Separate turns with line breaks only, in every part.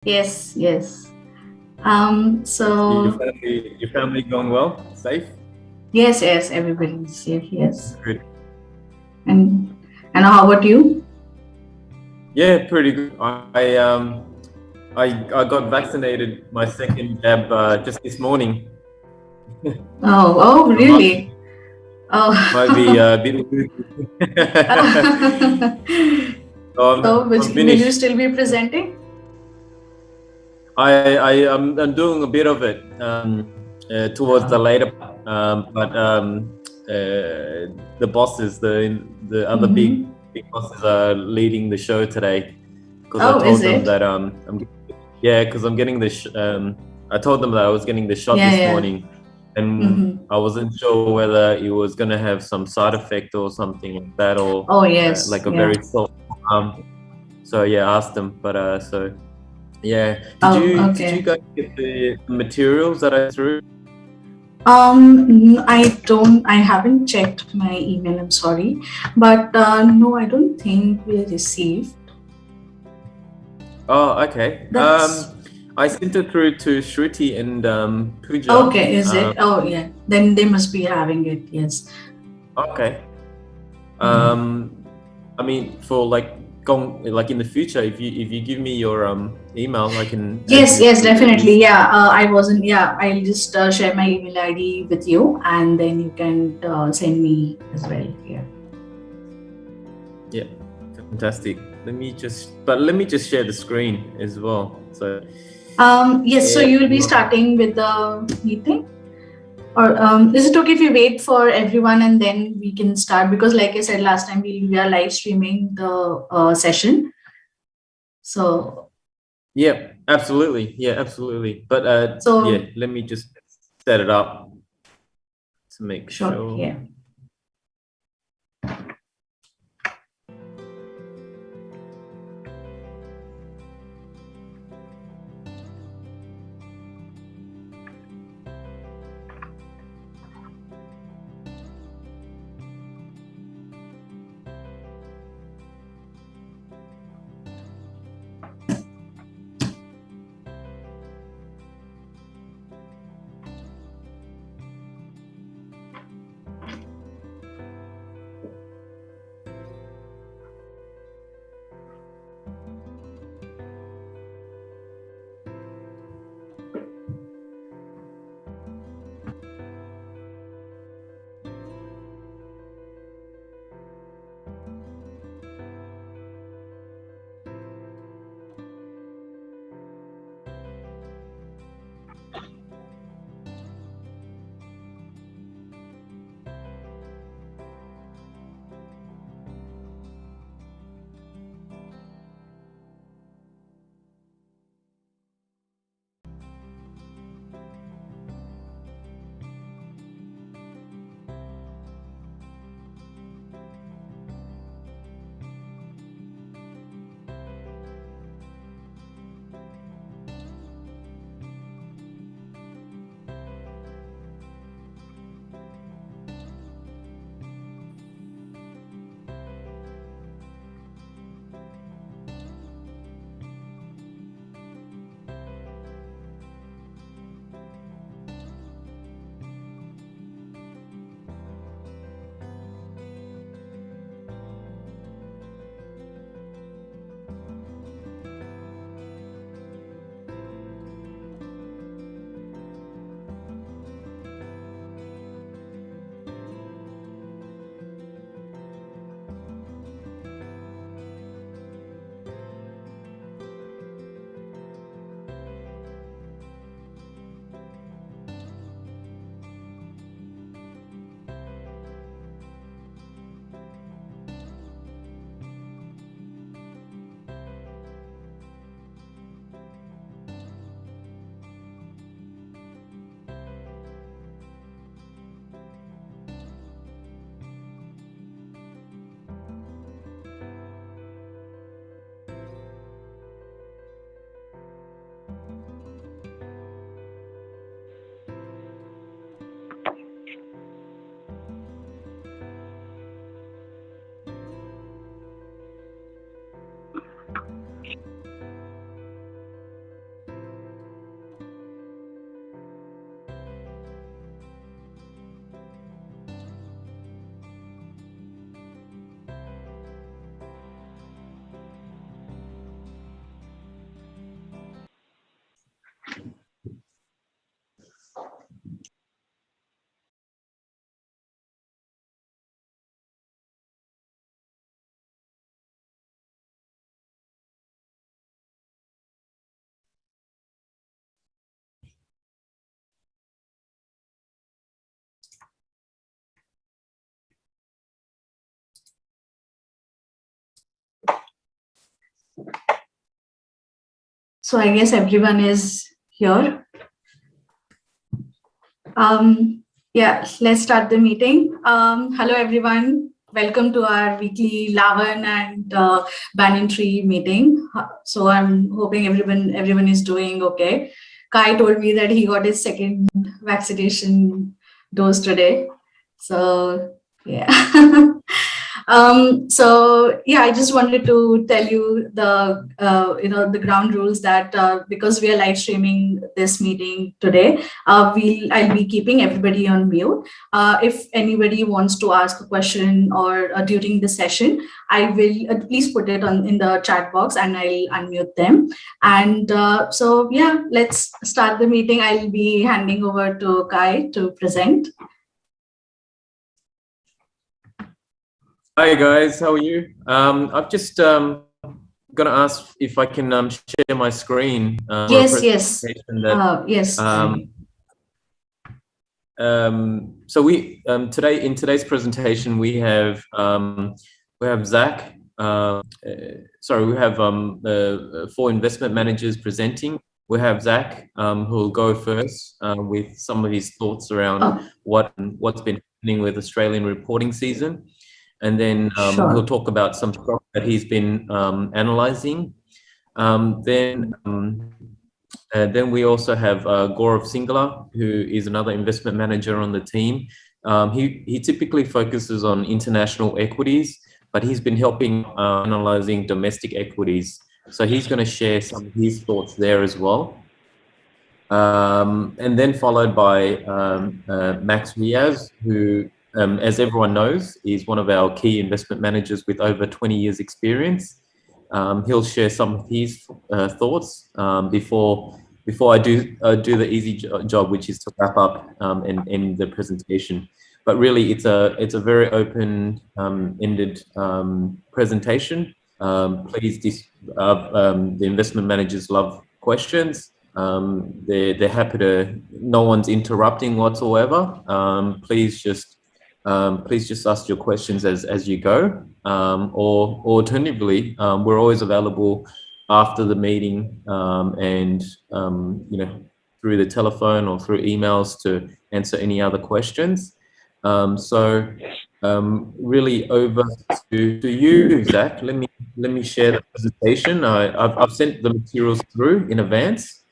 Yes, yes.
Your
So
family going well? Safe?
yes, yes, everybody's safe. Yes,
Good.
and and how about you?
Yeah, pretty good. I got vaccinated my second jab just this morning.
Oh, oh,
I might
really?
might be
Oh.
a bit woozy. So
So,
I'm
will you
finished.
still be presenting?
I'm doing a bit of it towards the later part, the bosses, the other
Mm-hmm.
big bosses are leading the show today because I
Oh, is
told them
it?
that because I'm getting I told them that I was getting the shot
Yeah,
this
yeah.
morning, and
Mm-hmm.
I wasn't sure whether it was gonna have some side effect or something like that, or
Oh, yes,
like a
yeah.
very soft. So yeah, I asked them, but yeah.
Oh,
Did you
okay.
guys get the materials that I threw?
I haven't checked my email. I'm sorry, but no, I don't think we received.
Oh, okay.
That's
I sent it through to Shruti and Pooja.
okay. Is it? Oh, yeah. Then they must be having it. Yes.
Okay.
Mhm.
I mean, for like in the future, if you give me your email, I can add
Yes,
you
yes,
to the
definitely.
list.
Yeah, I wasn't. Yeah, I'll just share my email ID with you, and then you can send me as well. Yeah.
Yeah, fantastic. Let me just share the screen as well. So
Yes. So you will be
everyone.
starting with the meeting. Or is it okay if we wait for everyone and then we can start? Because, like I said last time, we are live streaming the session. So,
Yeah, absolutely. Yeah, absolutely. But yeah,
so
let me just set it up to make
sure.
sure.
Yeah. So I guess everyone is here. Yeah, let's start the meeting. Hello, everyone. Welcome to our weekly Laverne and Banyan Tree meeting. So I'm hoping everyone is doing okay. Kai told me that he got his second vaccination dose today. So yeah. So yeah, I just wanted to tell you the ground rules that because we are live streaming this meeting today, I'll be keeping everybody on mute. If anybody wants to ask a question or during the session, I will please put it in the chat box and I'll unmute them. And so yeah, let's start the meeting. I'll be handing over to Kai to present.
Hi guys, how are you? I've just going to ask if I can share my screen.
Yes.
So we today in today's presentation we have Zach. Sorry, we have 4 investment managers presenting. We have Zach who will go first with some of his thoughts around what's been happening with Australian reporting season. And then he'll talk about some stuff that he's been analyzing. Then we also have Gaurav Singla, who is another investment manager on the team. He typically focuses on international equities, but he's been helping analyzing domestic equities. So he's going to share some of his thoughts there as well. And then followed by Max Riaz, who as everyone knows, is one of our key investment managers with over 20 years experience. He'll share some of his thoughts before I do the easy job, which is to wrap up and end the presentation. But really, it's a very open-ended presentation. Please, the investment managers love questions. They're happy to. No one's interrupting whatsoever. Please just ask your questions as you go, or alternatively, we're always available after the meeting and through the telephone or through emails to answer any other questions. So really over to you, Zach. Let me share the presentation. I've sent the materials through in advance.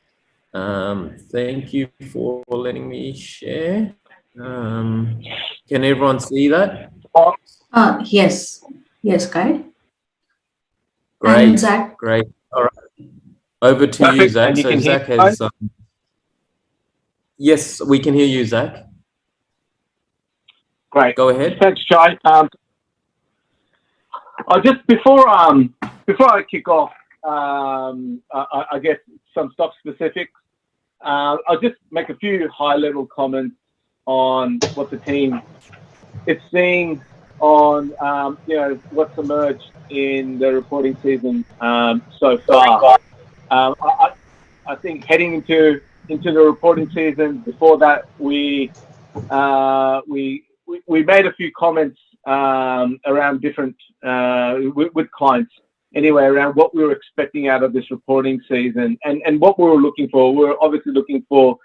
Thank you for letting me share. Can everyone see that?
Yes, Kai.
Great,
and Zach.
Great. All right, over to you, Zach.
And you can
Zach
hear
has. Yes, we can hear you, Zach.
Great.
Go ahead.
Thanks, Jai. Just before I kick off, I guess some stock specifics. I'll just make a few high-level comments on what the team is seeing on what's emerged in the reporting season so far. I think heading into the reporting season, before that we made a few comments around different with clients anyway, around what we were expecting out of this reporting season and what we were looking for. We were obviously looking for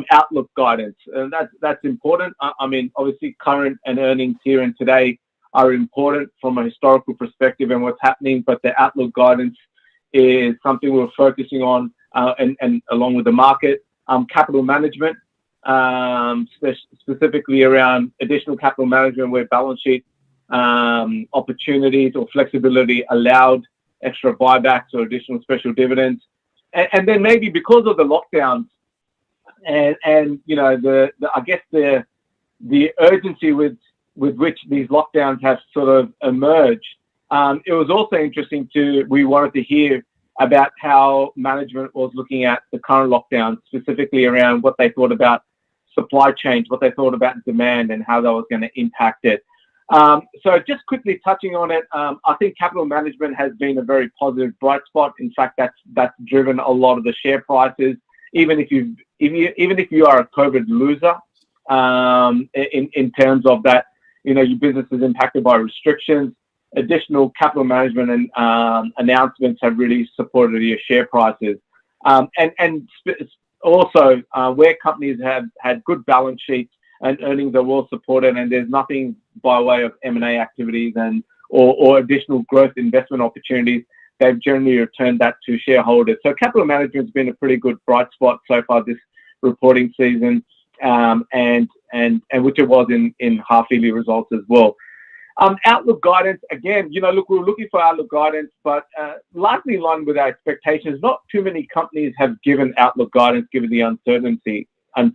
outlook guidance, and that's important. I mean, obviously current and earnings here and today are important from a historical perspective and what's happening, but the outlook guidance is something we're focusing on and along with the market. Capital management, specifically around additional capital management where balance sheet opportunities or flexibility allowed extra buybacks or additional special dividends. And then maybe because of the lockdowns and I guess the urgency with which these lockdowns have sort of emerged, it was also interesting we wanted to hear about how management was looking at the current lockdown, specifically around what they thought about supply chains, what they thought about demand and how that was going to impact it. So just quickly touching on it, I think capital management has been a very positive bright spot. In fact, that's driven a lot of the share prices. Even if you are a COVID loser, in terms of that, your business is impacted by restrictions. additional capital management and announcements have really supported your share prices. Also, where companies have had good balance sheets and earnings are well supported, and there's nothing by way of M&A activities or additional growth investment opportunities, they've generally returned that to shareholders. So capital management's been a pretty good bright spot so far this reporting season, and which it was in half-yearly results as well. Outlook guidance, again, look, we were looking for outlook guidance, but largely in line with our expectations. Not too many companies have given outlook guidance given the uncertainty, and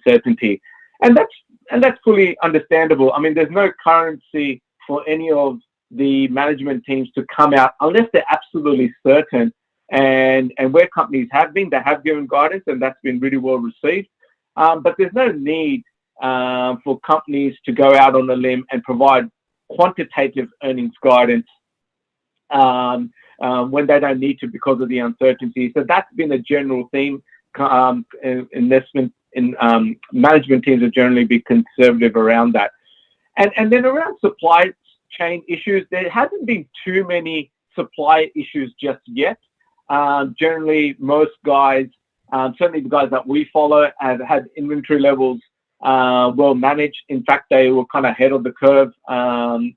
that's fully understandable. I mean, there's no currency for any of the management teams to come out unless they're absolutely certain. And where companies have been, they have given guidance, and that's been really well received. But there's no need for companies to go out on a limb and provide quantitative earnings guidance when they don't need to because of the uncertainty. So that's been a general theme. Investment in management teams are generally be conservative around that. And then around supply chain issues, there hasn't been too many supply issues just yet. Generally, most guys, certainly the guys that we follow, have had inventory levels well managed. In fact, they were kind of ahead of the curve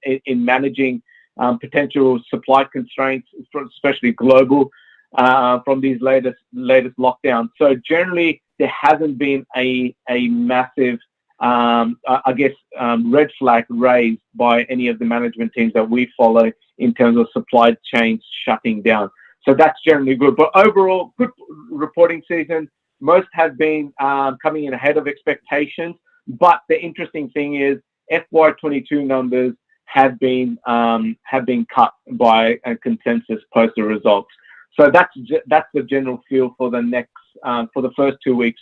in managing potential supply constraints, especially global, from these latest lockdowns. So generally, there hasn't been a massive, red flag raised by any of the management teams that we follow in terms of supply chains shutting down. So that's generally good. But overall, good reporting season. Most have been coming in ahead of expectations. But the interesting thing is FY22 numbers have been cut by a consensus post the results. So that's the general feel for the next for the first 2 weeks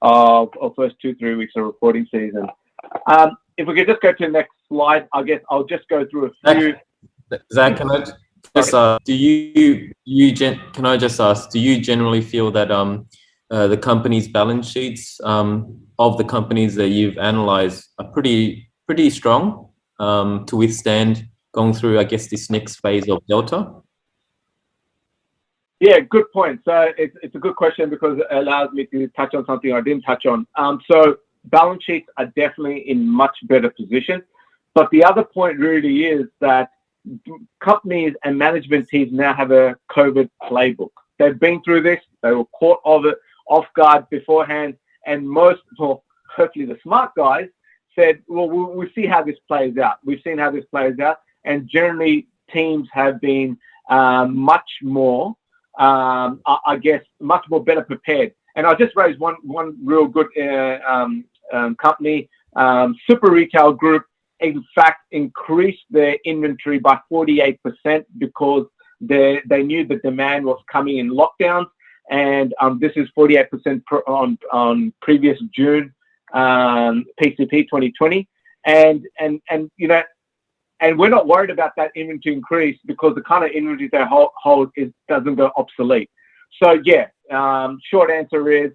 or first 2-3 weeks of reporting season. If we could just go to the next slide, I guess I'll just go through a few.
Zach, can I just ask, do you generally feel that the company's balance sheets of the companies that you've analyzed are pretty strong to withstand going through, I guess, this next phase of Delta?
Yeah, good point. So it's a good question because it allows me to touch on something I didn't touch on. So balance sheets are definitely in much better position. But the other point really is that companies and management teams now have a COVID playbook. They've been through this. They were caught off guard beforehand. And most, well, hopefully the smart guys said, well, we'll see how this plays out. We've seen how this plays out. And generally, teams have been much more better prepared. And I'll just raise one real good company, Super Retail Group, in fact, increased their inventory by 48% because they knew the demand was coming in lockdowns. And this is 48% on previous June PCP 2020. And we're not worried about that inventory increase because the kind of inventory they hold doesn't go obsolete. So yeah, short answer is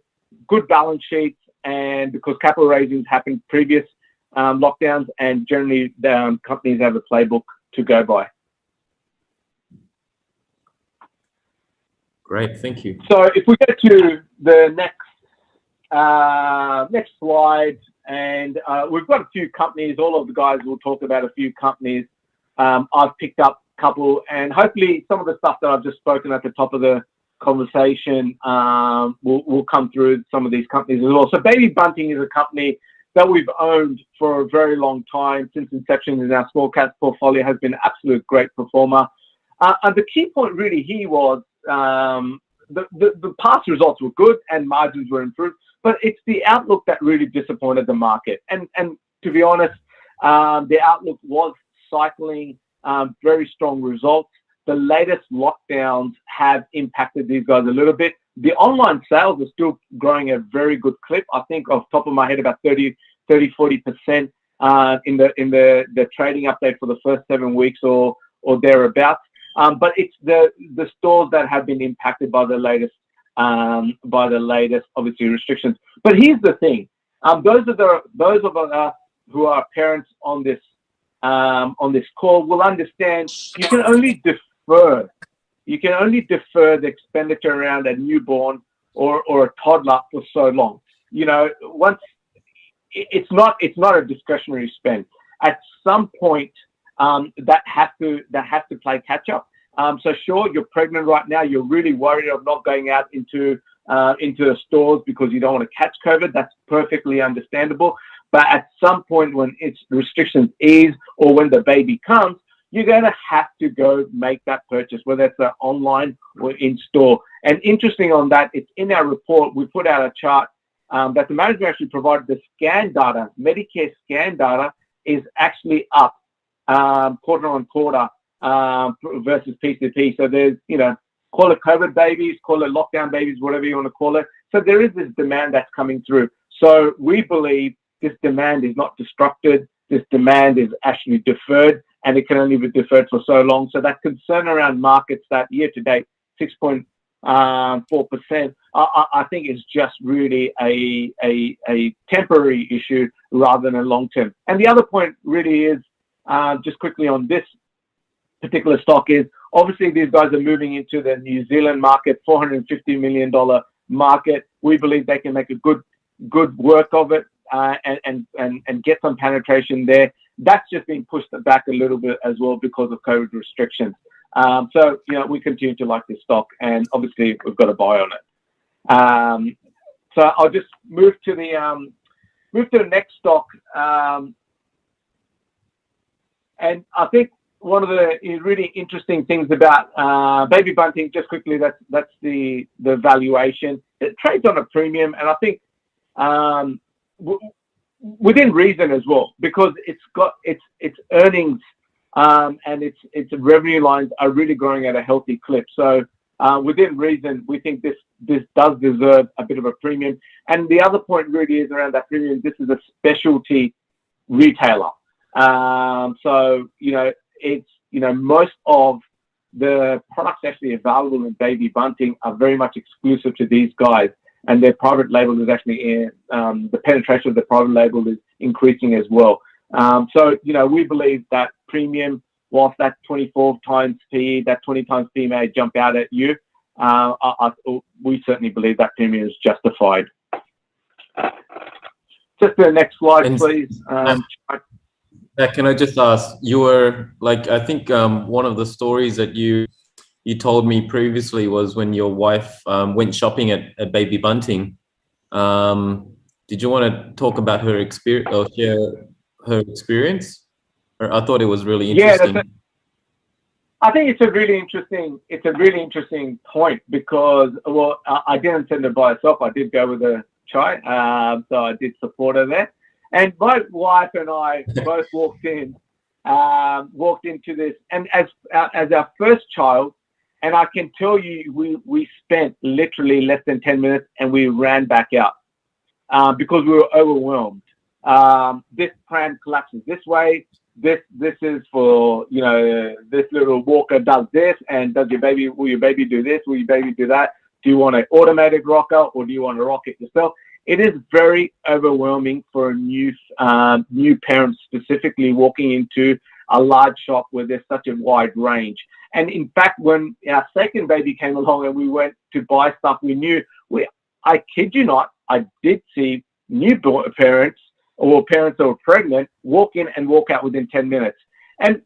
good balance sheets, and because capital raisings happened previous lockdowns, and generally the companies have a playbook to go by.
Great, thank you.
So if we go to the next slide, and we've got a few companies. All of the guys will talk about a few companies. I've picked up a couple, and hopefully some of the stuff that I've just spoken at the top of the conversation will come through some of these companies as well. So Baby Bunting is a company that we've owned for a very long time. Since inception in our small cap portfolio, has been an absolute great performer. And the key point really here was the past results were good and margins were improved, but it's the outlook that really disappointed the market. And to be honest, the outlook was cycling very strong results. The latest lockdowns have impacted these guys a little bit. The online sales are still growing at a very good clip. I think off the top of my head, about 40% in the trading update for the first 7 weeks or thereabouts. But it's the stores that have been impacted by the latest obviously restrictions. But here's the thing: those of us who are parents on this on this call will understand you can only defer. You can only defer the expenditure around a newborn or a toddler for so long. You know, once it's not a discretionary spend. At some point, that has to play catch up. So sure, you're pregnant right now. You're really worried of not going out into the stores because you don't want to catch COVID. That's perfectly understandable. But at some point when its restrictions ease or when the baby comes, you're going to have to go make that purchase, whether it's online or in store. And interesting on that, it's in our report. We put out a chart that the management actually provided. The scan data, Medicare scan data, is actually up quarter on quarter versus PCP. So there's, you know, call it COVID babies, call it lockdown babies, whatever you want to call it. So there is this demand that's coming through. So we believe this demand is not disrupted. This demand is actually deferred, and it can only be deferred for so long. So that concern around markets that year to date, 6.4%, I think is just really a temporary issue rather than a long term. And the other point really is, just quickly on this particular stock, is obviously these guys are moving into the New Zealand market, $450 million market. We believe they can make a good work of it and get some penetration there. That's just been pushed back a little bit as well because of COVID restrictions. So, you know, we continue to like this stock, and obviously we've got a buy on it. So I'll just move to the next stock. And I think one of the really interesting things about Baby Bunting, just quickly, that's the valuation. It trades on a premium, and I think within reason as well, because it's got its earnings and its revenue lines are really growing at a healthy clip. So within reason, we think this does deserve a bit of a premium. And the other point really is around that premium. This is a specialty retailer. So, you know, it's, you know, most of the products actually available in Baby Bunting are very much exclusive to these guys, and their private label is actually the penetration of the private label is increasing as well. So, you know, we believe that premium, whilst that 24 times PE, that 20 times PE may jump out at you, we certainly believe that premium is justified. Just the next slide, please.
Can I just ask, you were like, I think one of the stories that you told me previously was when your wife went shopping at Baby Bunting. Did you want to talk about her experience or share her experience? Or I thought it was really interesting.
Yeah, I think it's a really interesting point because, well, I didn't send her by herself. I did go with a chai, so I did support her there. And my wife and I both walked into this, and as our first child, and I can tell you, we spent literally less than 10 minutes, and we ran back out because we were overwhelmed. This pram collapses this way. This is for, you know, this little walker does this, and will your baby do this? Will your baby do that? Do you want an automated rocker, or do you want to rock it yourself? It is very overwhelming for a new parent, specifically walking into a large shop where there's such a wide range. And in fact, when our second baby came along and we went to buy stuff, I kid you not, I did see newborn parents or parents that were pregnant walk in and walk out within 10 minutes. And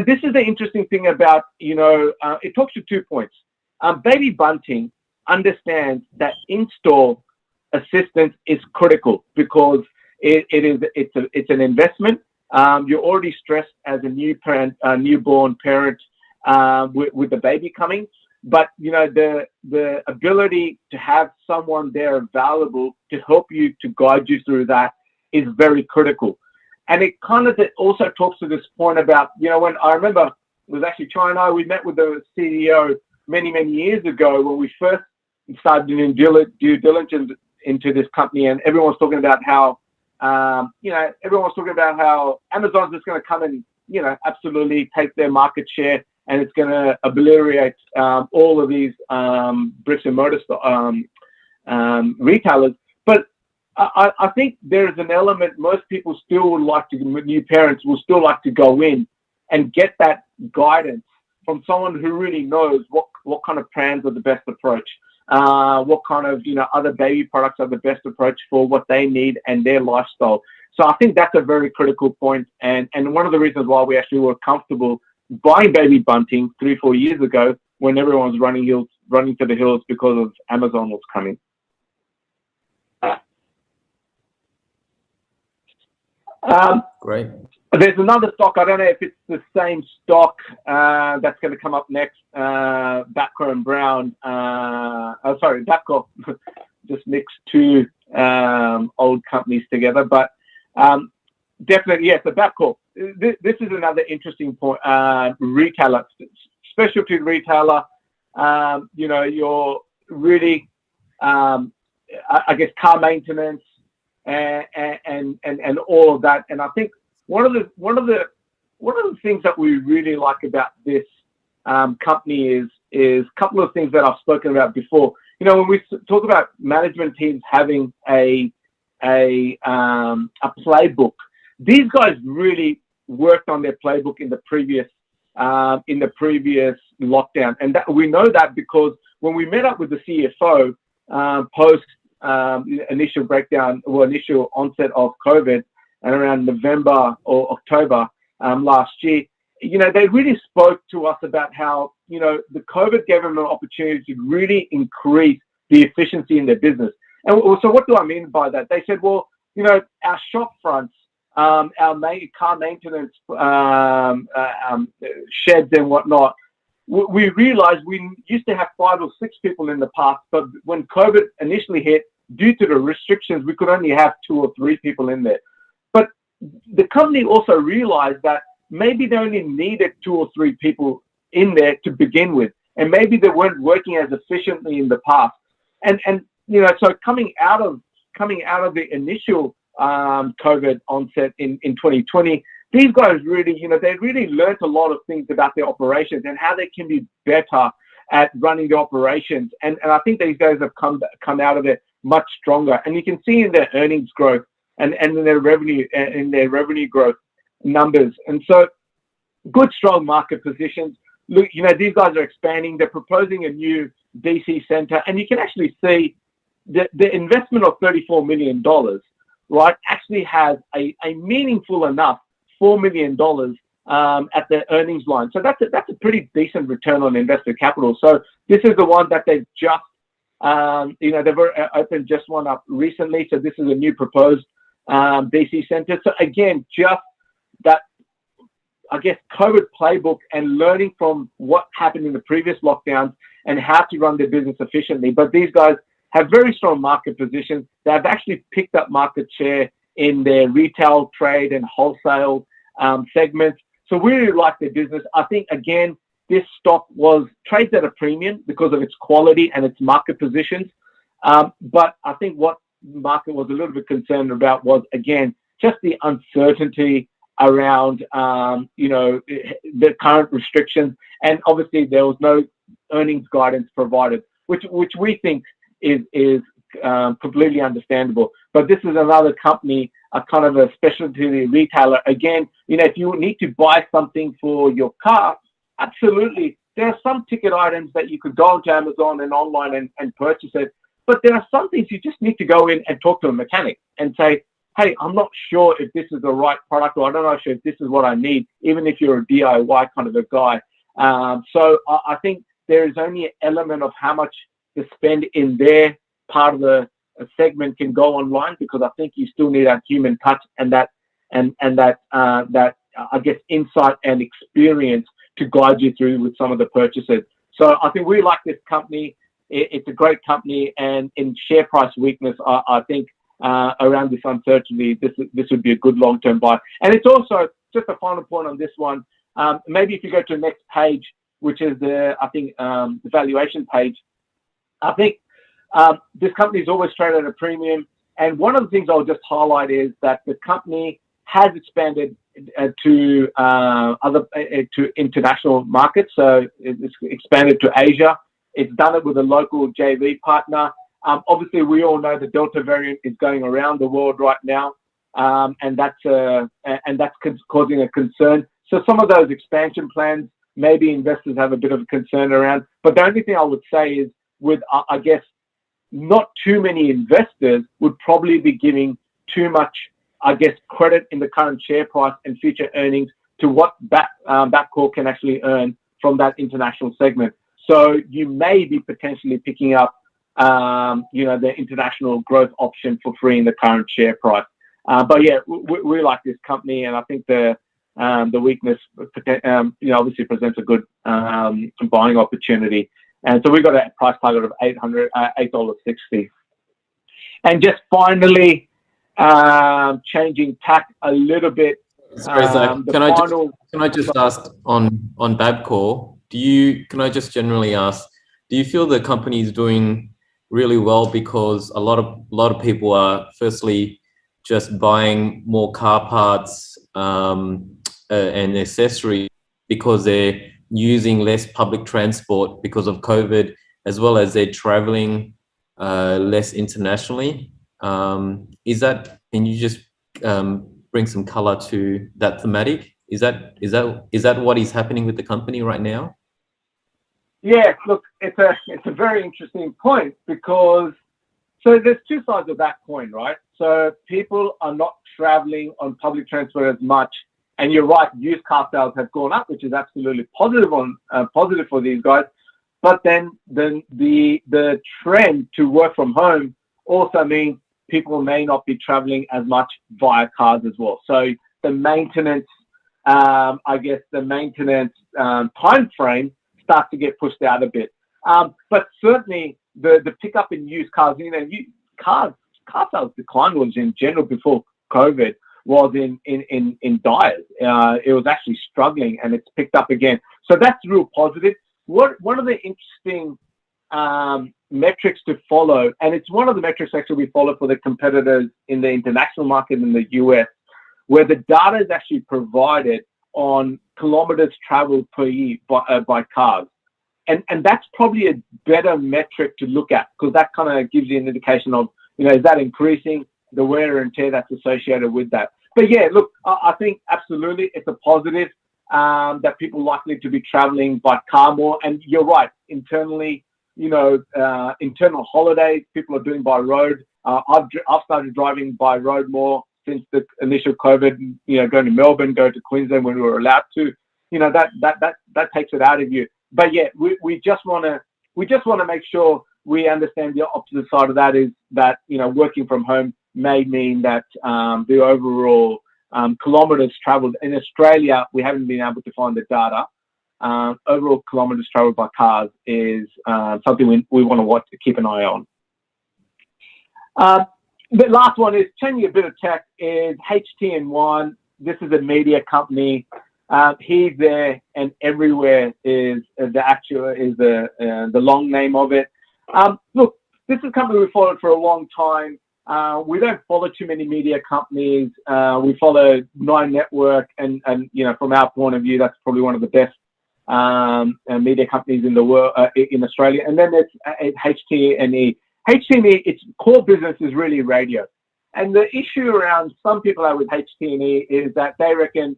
this is the interesting thing about, you know, it talks to 2 points. Baby Bunting understands that in-store assistance is critical because it's an investment. You're already stressed as a newborn parent with the baby coming, but you know the ability to have someone there available to help you, to guide you through that, is very critical. And it kind of also talks to this point about, you know, when I remember it was actually Chai and I, we met with the CEO many years ago when we first started doing due diligence into this company, and everyone's talking about how everyone's talking about how Amazon's just going to come and, you know, absolutely take their market share, and it's going to obliterate all of these bricks and mortar retailers. But I think there is an element, most people still would like to, new parents will still like to go in and get that guidance from someone who really knows what kind of plans are the best approach, what kind of, other baby products are the best approach for what they need and their lifestyle. So I think that's a very critical point. And one of the reasons why we actually were comfortable buying baby bunting 3-4 years ago when everyone was running to the hills because of Amazon was coming.
Great.
There's another stock. I don't know if it's the same stock that's going to come up next. Bapcor and Brown. Bapcor. Just mixed two old companies together, but definitely, yes. The Bapcor. This is another interesting point. Retailer, specialty retailer. You're really, I guess, car maintenance and all of that. And I think one of the things that we really like about this company is a couple of things that I've spoken about before. When we talk about management teams having a playbook, these guys really worked on their playbook in the previous lockdown, and that we know that because when we met up with the CFO post initial onset of COVID and around November or October last year, they really spoke to us about how, the COVID gave them an opportunity to really increase the efficiency in their business. And so what do I mean by that? They said, well, our shop fronts, our car maintenance sheds and whatnot, we realized we used to have 5 or 6 people in the past, but when COVID initially hit, due to the restrictions, we could only have 2 or 3 people in there. But the company also realized that maybe they only needed 2 or 3 people in there to begin with, and maybe they weren't working as efficiently in the past. And so coming out of the initial COVID onset in 2020, these guys really, they really learned a lot of things about their operations and how they can be better at running the operations. And I think these guys have come out of it much stronger. And you can see in their earnings growth and in their revenue growth numbers. And so good, strong market positions. Look, these guys are expanding. They're proposing a new DC center, and you can actually see the investment of $34 million, right, actually has a meaningful enough $4 million at the earnings line. So that's a pretty decent return on invested capital. So this is the one that they've just, they've opened just one up recently. So this is a new proposed DC center. So again, just that, I guess, COVID playbook and learning from what happened in the previous lockdowns and how to run their business efficiently. But these guys have very strong market positions. They have actually picked up market share in their retail, trade, and wholesale segments. So we really like their business. I think, again, this stock trades at a premium because of its quality and its market positions. But I think what the market was a little bit concerned about was, again, just the uncertainty around, the current restrictions. And obviously there was no earnings guidance provided, which we think is completely understandable. But this is another company, a kind of a specialty retailer. Again, if you need to buy something for your car, absolutely. There are some ticket items that you could go onto Amazon and online and purchase it. But there are some things you just need to go in and talk to a mechanic and say, hey, I'm not sure if this is the right product, or I don't know if this is what I need, even if you're a DIY kind of a guy. So I think there is only an element of how much to spend in their part of the segment can go online, because I think you still need that human touch and that I guess insight and experience to guide you through with some of the purchases. So I think we like this company. It's a great company, and in share price weakness, I think around this uncertainty, this would be a good long-term buy. And it's also, just a final point on this one, maybe if you go to the next page, which is the valuation page, I think this company is always traded at a premium. And one of the things I'll just highlight is that the company has expanded to international markets. So it's expanded to Asia. It's done it with a local JV partner. Obviously, we all know the Delta variant is going around the world right now, and that's causing a concern. So some of those expansion plans, maybe investors have a bit of a concern around. But the only thing I would say is, with I guess not too many investors would probably be giving too much, I guess, credit in the current share price and future earnings to what Bapcor can actually earn from that international segment. So you may be potentially picking up, the international growth option for free in the current share price. But yeah, we like this company, and I think the weakness, obviously presents a good buying opportunity. And so we got a price target of $8.60. And just finally, changing tack a little bit.
Sorry, Zach. Can I just ask on Bapcor? Can I just generally ask? Do you feel the company is doing really well because a lot of people are firstly just buying more car parts and accessories because they're using less public transport because of COVID, as well as they're traveling less internationally? Can you just bring some color to that thematic? Is that what is happening with the company right now?
Yeah, look, it's a very interesting point, because so there's two sides of that coin, right? So people are not traveling on public transport as much, and you're right, used car sales have gone up, which is absolutely positive for these guys. But then the trend to work from home also means people may not be traveling as much via cars as well. So the maintenance, time frame starts to get pushed out a bit. But certainly the pickup in used cars, car sales decline was in general before COVID was in dire. It was actually struggling, and it's picked up again. So that's real positive. One of the interesting metrics to follow, and it's one of the metrics actually we follow for the competitors in the international market in the US, where the data is actually provided on kilometers traveled per year by cars. And that's probably a better metric to look at, because that kind of gives you an indication of, is that increasing, the wear and tear that's associated with that. But yeah, look, I think absolutely it's a positive that people are likely to be traveling by car more. And you're right, internally, internal holidays, people are doing by road. I've started driving by road more since the initial COVID, going to Melbourne, go to Queensland when we were allowed to. That takes it out of you. But yeah, we just want to make sure we understand the opposite side of that, is that working from home may mean that the overall kilometers traveled in Australia, we haven't been able to find the data. Overall kilometers traveled by cars is something we want to keep an eye on. The last one is changing a bit of tech, is HT&1. This is a media company. Here, there, and everywhere is the long name of it. Look, this is a company we followed for a long time. We don't follow too many media companies. We follow Nine Network, and from our point of view, that's probably one of the best media companies in the world, in Australia. And then it's HT&E. HT&E, its core business is really radio. And the issue around some people are with HT&E is that they reckon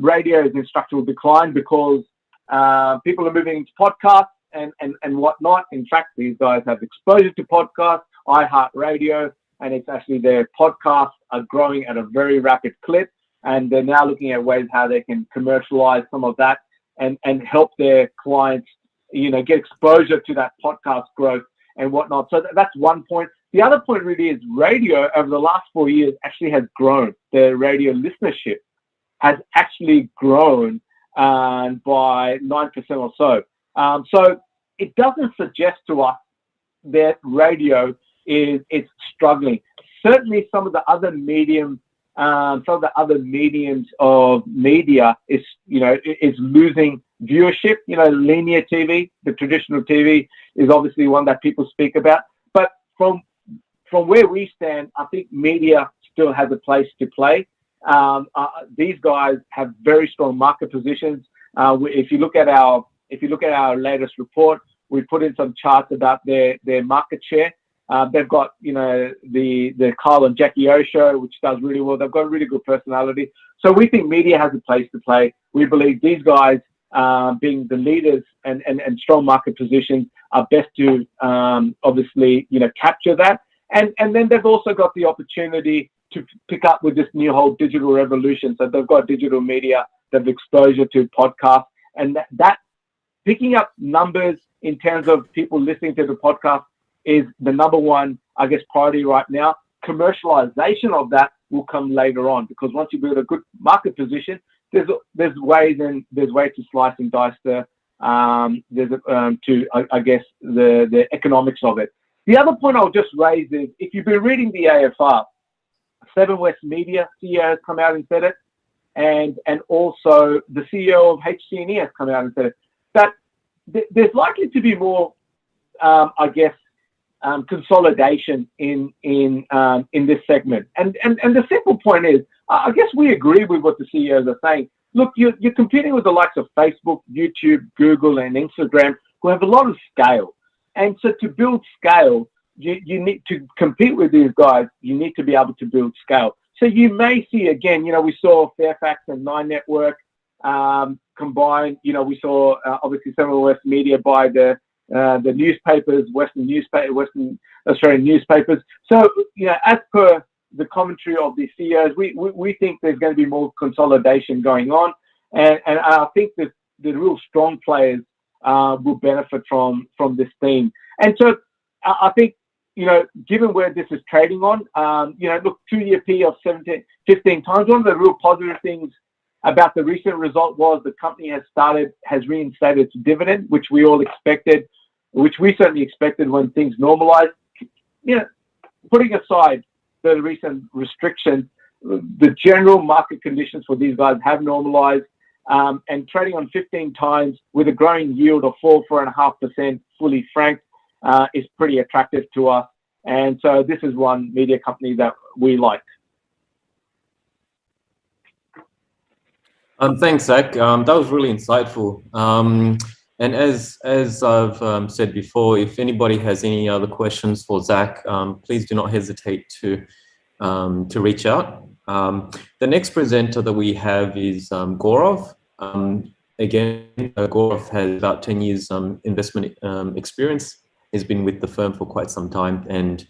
radio is in structural decline because people are moving into podcasts and whatnot. In fact, these guys have exposure to podcasts, iHeartRadio, and it's actually their podcasts are growing at a very rapid clip. And they're now looking at ways how they can commercialize some of that and help their clients, get exposure to that podcast growth and whatnot. So that's one point. The other point really is radio over the last 4 years actually has grown. The radio listenership has actually grown by 9% or so. So it doesn't suggest to us that radio is struggling. Certainly, some of the other mediums of media is losing viewership. Linear TV, the traditional TV, is obviously one that people speak about. But from where we stand, I think media still has a place to play. These guys have very strong market positions. If you look at our latest report, we put in some charts about their market share, They've got, you know, the Carl and Jackie O show, which does really well. They've got a really good personality. So we think media has a place to play. We believe these guys, being the leaders and strong market positions, are best to obviously, you know, capture that. And then they've also got the opportunity to pick up with this new whole digital revolution. So they've got digital media, they've exposure to podcasts, and that picking up numbers in terms of people listening to the podcast is the number one, I guess, priority right now. Commercialization of that will come later on, because once you build a good market position, there's ways to slice and dice I guess the economics of it. The other point I'll just raise is, if you've been reading the AFR, Seven West Media CEO has come out and said it, and also the CEO of HC&E has come out and said it, that there's likely to be more, I guess, consolidation in this segment. And the simple point is, I guess we agree with what the CEOs are saying. Look, you're competing with the likes of Facebook, YouTube, Google, and Instagram, who have a lot of scale. And so to build scale, you need to compete with these guys. You need to be able to build scale. So you may see, again, you know, we saw Fairfax and Nine Network combined. You know, we saw obviously some of the West Media buy the newspapers, Western Australian newspapers. So, you know, as per the commentary of the CEOs, we think there's going to be more consolidation going on, and I think that the real strong players will benefit from this theme. And so I think, you know, given where this is trading on, you know, look, 2-year P of 15 times. One of the real positive things about the recent result was the company has reinstated its dividend, which we all expected, which we certainly expected when things normalized. You know, putting aside the recent restrictions, the general market conditions for these guys have normalized, and trading on 15 times with a growing yield of 4.5% fully franked is pretty attractive to us. And so this is one media company that we like.
Thanks, Zach. That was really insightful. And as I've said before, if anybody has any other questions for Zach, please do not hesitate to reach out. The next presenter that we have is Gaurav. Again, Gaurav has about 10 years investment experience. He's been with the firm for quite some time and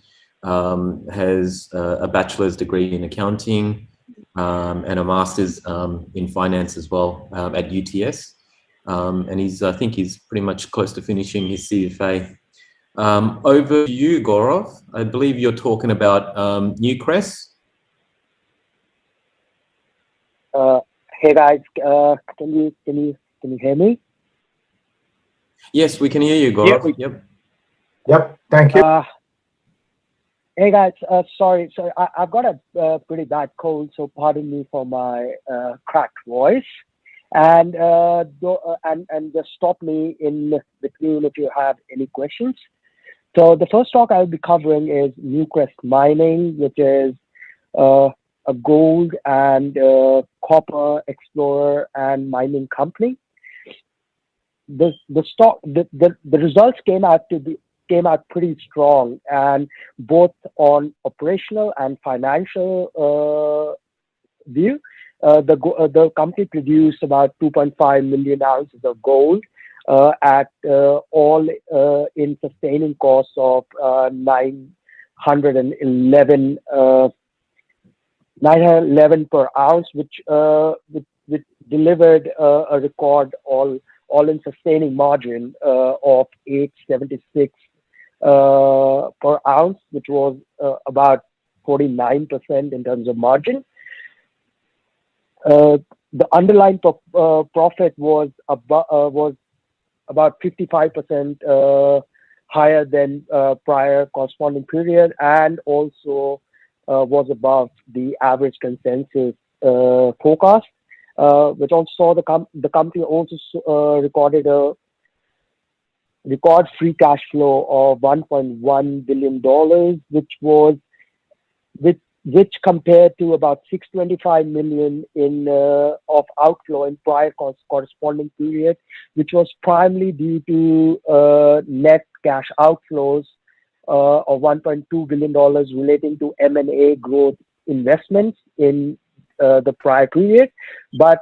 has a bachelor's degree in accounting and a master's in finance as well at UTS. And I think he's pretty much close to finishing his CFA. Over to you, Gaurav. I believe you're talking about Newcast.
Hey guys, can you hear me?
Yes, we can hear you, Gaurav.
Yep. Thank you.
Hey guys, sorry, I've got a pretty bad cold, so pardon me for my cracked voice, and just stop me in between if you have any questions. So the first talk I'll be covering is Newcast Mining, which is a gold and copper explorer and mining company. The results came out pretty strong, and both on operational and financial view. The company produced about 2.5 million ounces of gold at all-in sustaining costs of $911 per ounce, which delivered a record all-in sustaining margin of $876 per ounce, which was about 49% in terms of margin. The underlying profit was about 55% higher than prior corresponding period, and also was above the average consensus forecast, which also saw the company also recorded a record free cash flow of $1.1 billion, which compared to about $625 million of outflow in prior corresponding period, which was primarily due to net cash outflows of $1.2 billion relating to M&A growth investments in the prior period. But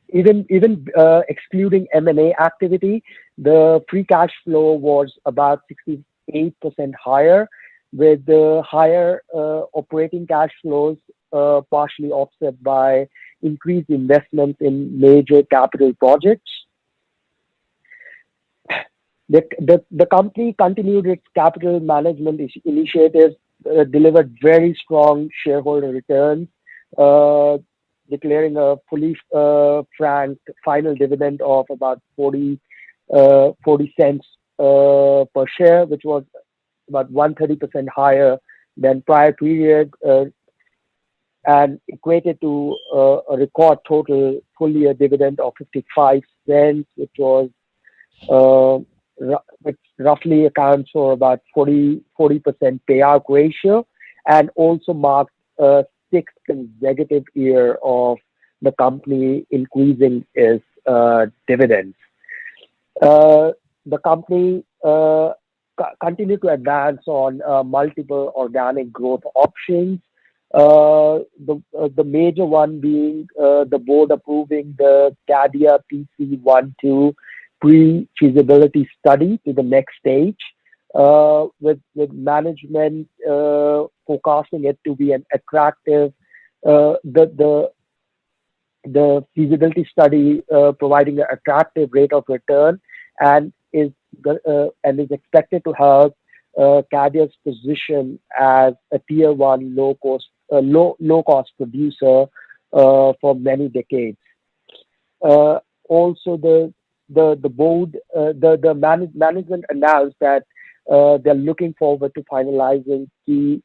even excluding M&A activity, the free cash flow was about 68% higher, with the higher operating cash flows partially offset by increased investments in major capital projects. The company continued its capital management initiatives, delivered very strong shareholder returns, declaring a fully franked final dividend of about 40 cents per share, which was about 130% higher than prior period, and equated to a record total full year dividend of 55 cents, which was which roughly accounts for about 40% payout ratio, and also marked a sixth consecutive year of the company increasing its dividends. The company continued to advance on multiple organic growth options. The major one being the board approving the CADIA PC12 pre-feasibility study to the next stage, with management forecasting it to be an attractive, the feasibility study providing an attractive rate of return, and is expected to help CADIA's position as a tier one low cost producer for many decades. Also, the board, the management announced that they're looking forward to finalizing key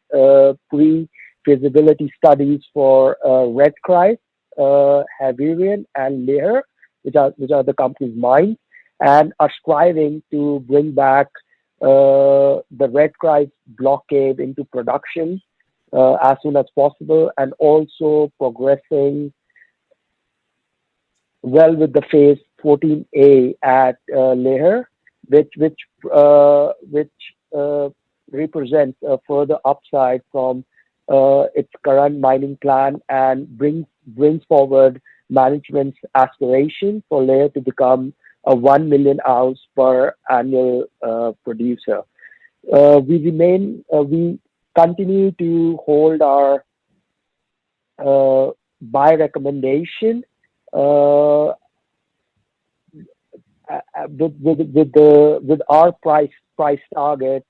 pre-feasibility studies for Red Christ, Haverian, and Leher, which are the company's mines, and are striving to bring back the Red Christ block cave into production as soon as possible, and also progressing well with the phase 14A at Leher, which represents a further upside from its current mining plan, and brings forward management's aspiration for Leher to become a 1 million ounce per annum producer. We continue to hold our buy recommendation with our price target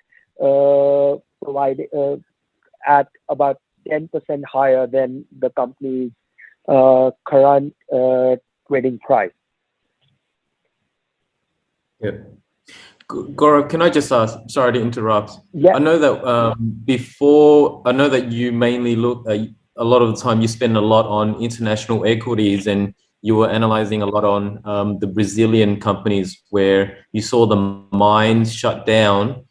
provided at about 10% higher than the company's current trading price.
Yeah. Gaurav, can I just ask, sorry to interrupt.
Yeah.
I know that I know that you mainly look, a lot of the time you spend a lot on international equities, and you were analyzing a lot on the Brazilian companies where you saw the mines shut down.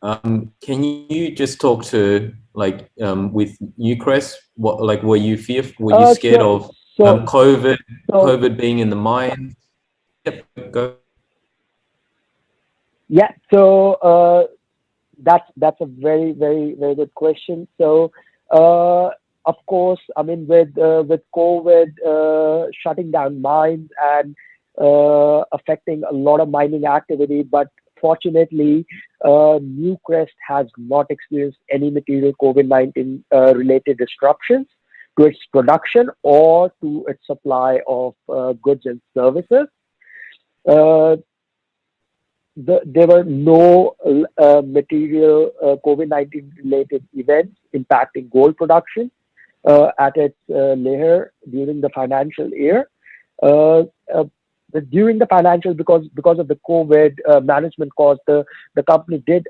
Can you just talk to, like, with Newcast, what, like, were you scared of COVID being in the mines? Yep, go.
Yeah, so that's a very, very, very good question. So, of course, I mean, with COVID shutting down mines and affecting a lot of mining activity, but fortunately, Newcast has not experienced any material COVID-19 related disruptions to its production or to its supply of goods and services. There were no material COVID-19 related events impacting gold production at its Leher during the financial year. During the financial, because of the COVID management cost, the company did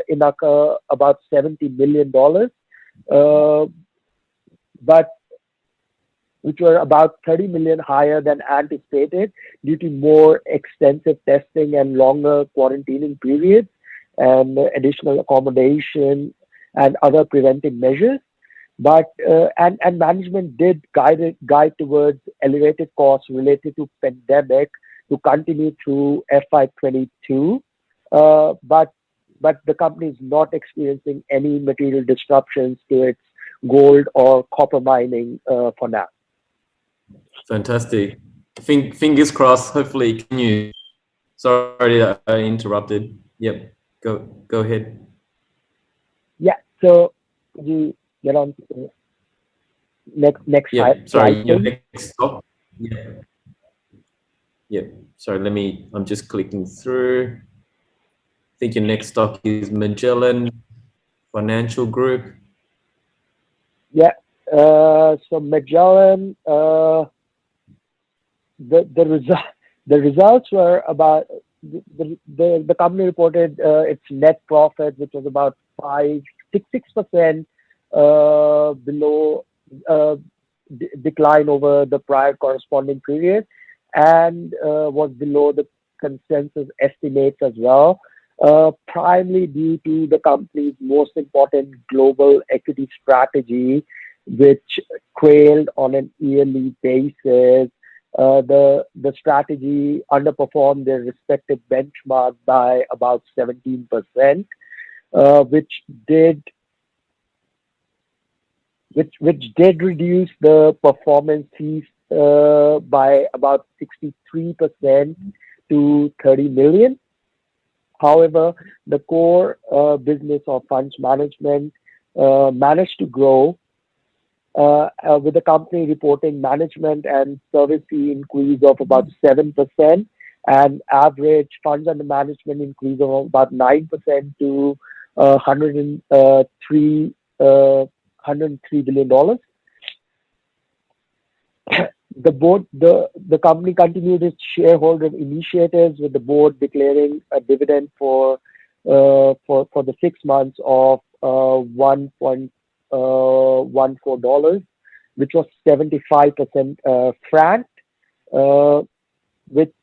incur about $70 million, but which were about 30 million higher than anticipated due to more extensive testing and longer quarantining periods and additional accommodation and other preventive measures. But and management did guide towards elevated costs related to pandemic to continue through FY22. But but the company is not experiencing any material disruptions to its gold or copper mining for now.
Fantastic. Fingers crossed. Hopefully, can you? Sorry that I interrupted. Yep. Go ahead.
Yeah. So could you get on to next
Yep.
slide,
Sorry. Your
please?
next stop. Yeah. Yep. Sorry. I'm just clicking through. I think your next stock is Magellan Financial Group.
Yeah. So Magellan, the results were about the company reported its net profit, which was about 6% below decline over the prior corresponding period, and was below the consensus estimates as well, primarily due to the company's most important global equity strategy, which trailed on an yearly basis. The strategy underperformed their respective benchmark by about 17%, which did reduce the performance fees by about 63% to 30 million. However, the core business of funds management managed to grow, with the company reporting management and service fee increase of about 7% and average funds under management increase of about 9% to $103 billion. The company continued its shareholder initiatives, with the board declaring a dividend for the 6 months of $1.14, which was 75% franked, which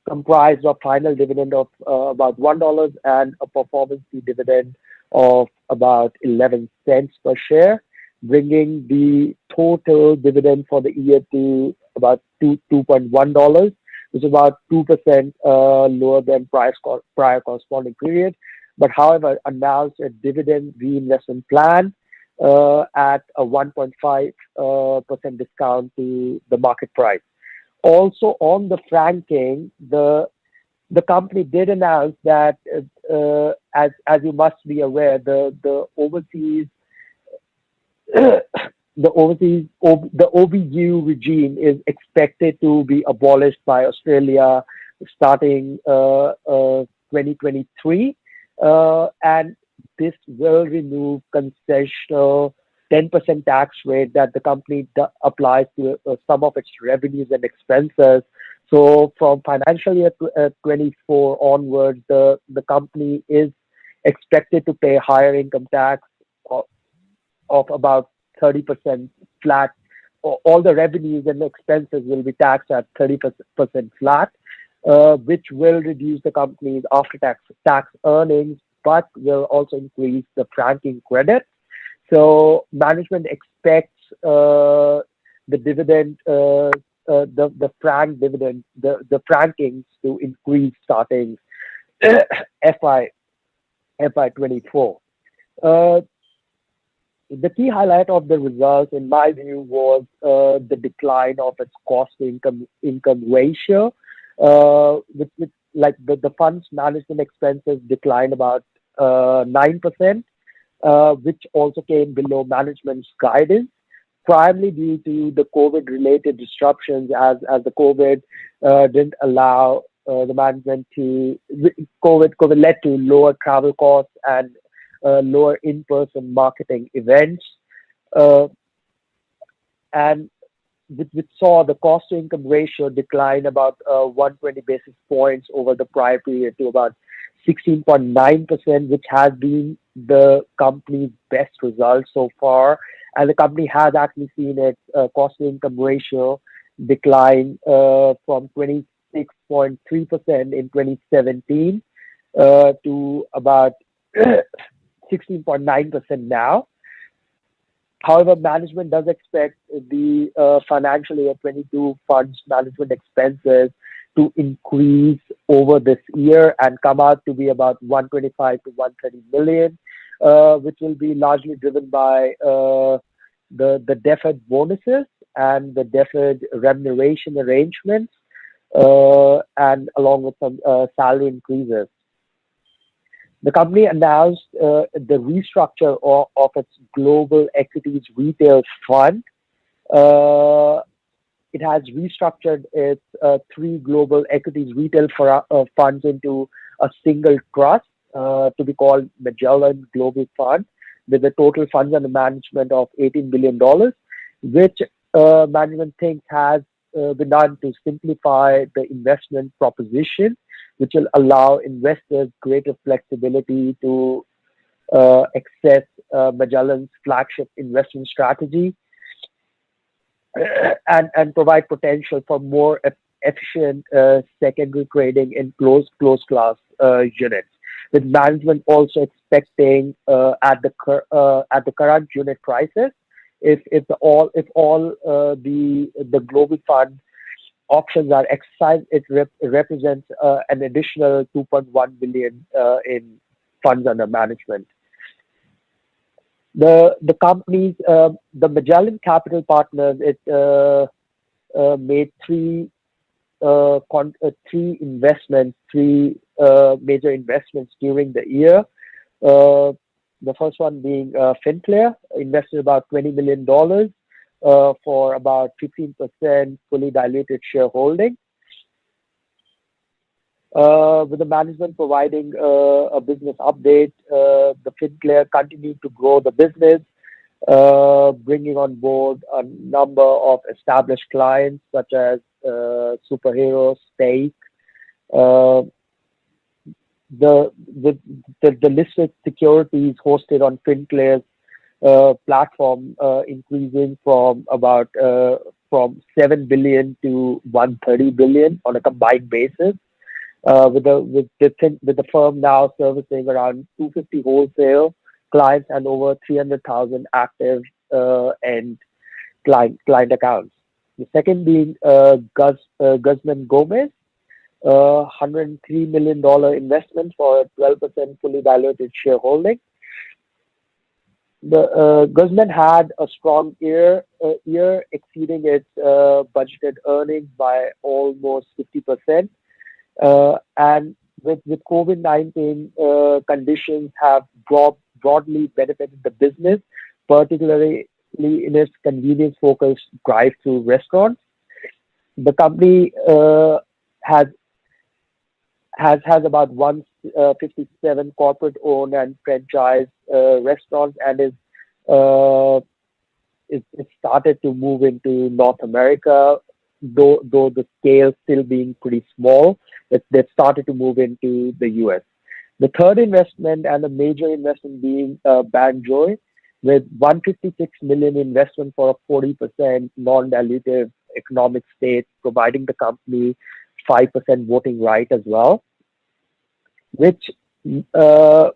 comprised of final dividend of about $1 and a performance fee dividend of about 11 cents per share, bringing the total dividend for the year to about $2.1, which is about 2% lower than prior corresponding period. But however, announced a dividend reinvestment plan at a 1.5% discount to the market price. Also, on the franking, the company did announce that, as you must be aware, the overseas OBU regime is expected to be abolished by Australia starting 2023, and this will remove concessional 10% tax rate that the company applies to some of its revenues and expenses. So from financial year 24 onwards, the company is expected to pay higher income tax of about 30% flat. All the revenues and expenses will be taxed at 30% flat, which will reduce the company's after-tax earnings, but will also increase the franking credit. So management expects the dividend, the frank dividend, the frankings to increase starting FY24. The key highlight of the results, in my view, was the decline of its cost-to-income ratio, with like the funds management expenses declined about 9%, which also came below management's guidance, primarily due to the COVID-related disruptions, as the COVID didn't allow the management to. COVID led to lower travel costs and lower in-person marketing events, and which saw the cost-to-income ratio decline about 120 basis points over the prior period to about 16.9%, which has been the company's best result so far. And the company has actually seen its cost-to-income ratio decline from 26.3% in 2017 to about 16.9% now. However, management does expect the financial year 22 funds management expenses to increase over this year and come out to be about 125 to 130 million, which will be largely driven by the deferred bonuses and the deferred remuneration arrangements, and along with some salary increases. The company announced the restructure of its global equities retail fund. It has restructured its 3 global equities retail funds into a single trust to be called Magelan Global Fund, with a total funds under management of $18 billion, which management thinks has been done to simplify the investment proposition, which will allow investors greater flexibility to access Magellan's flagship investment strategy, and provide potential for more efficient secondary trading in closed class units. With management also expecting at the current unit prices, if all the global fund options are exercised, it represents an additional 2.1 billion in funds under management. The company's the Magellan Capital Partners, it made three major investments during the year. The first one being Finclair, invested about $20 million for about 15% fully diluted shareholding. With the management providing a business update, the Finclair continued to grow the business, bringing on board a number of established clients such as Superhero, Stake. The listed securities hosted on Finclair's platform increasing from 7 billion to 130 billion on a combined basis. With the firm now servicing around 250 wholesale clients and over 300,000 active and client accounts. The second being Guzman Gomez, $103 million investment for a 12% fully diluted shareholding. The Guzman had a strong year exceeding its budgeted earnings by almost 50%. And with COVID-19 conditions have broadly benefited the business, particularly in its convenience-focused drive-through restaurants. The company has about 157 corporate-owned and franchise restaurants, and is started to move into North America, though the scale still being pretty small. They've started to move into the US. The third investment and a major investment being Banjoy, with 156 million investment for a 40% non-dilutive economic stake, providing the company 5% voting right as well, which the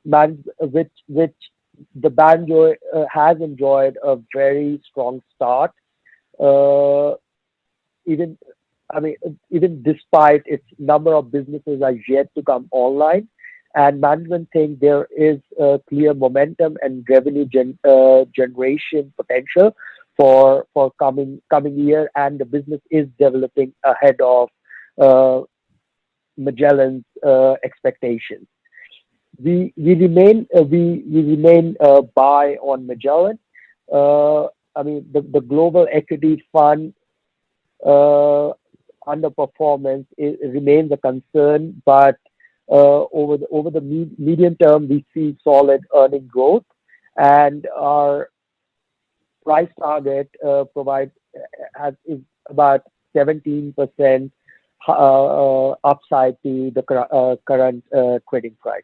Banjoy has enjoyed a very strong start. Even despite its number of businesses are yet to come online, and management think there is a clear momentum and revenue generation potential for coming year, and the business is developing ahead of Magellan's expectations. We remain buy on Magellan. The global equity fund underperformance remains a concern, but over the medium term, we see solid earning growth, and our price target is about 17% upside to the current trading price.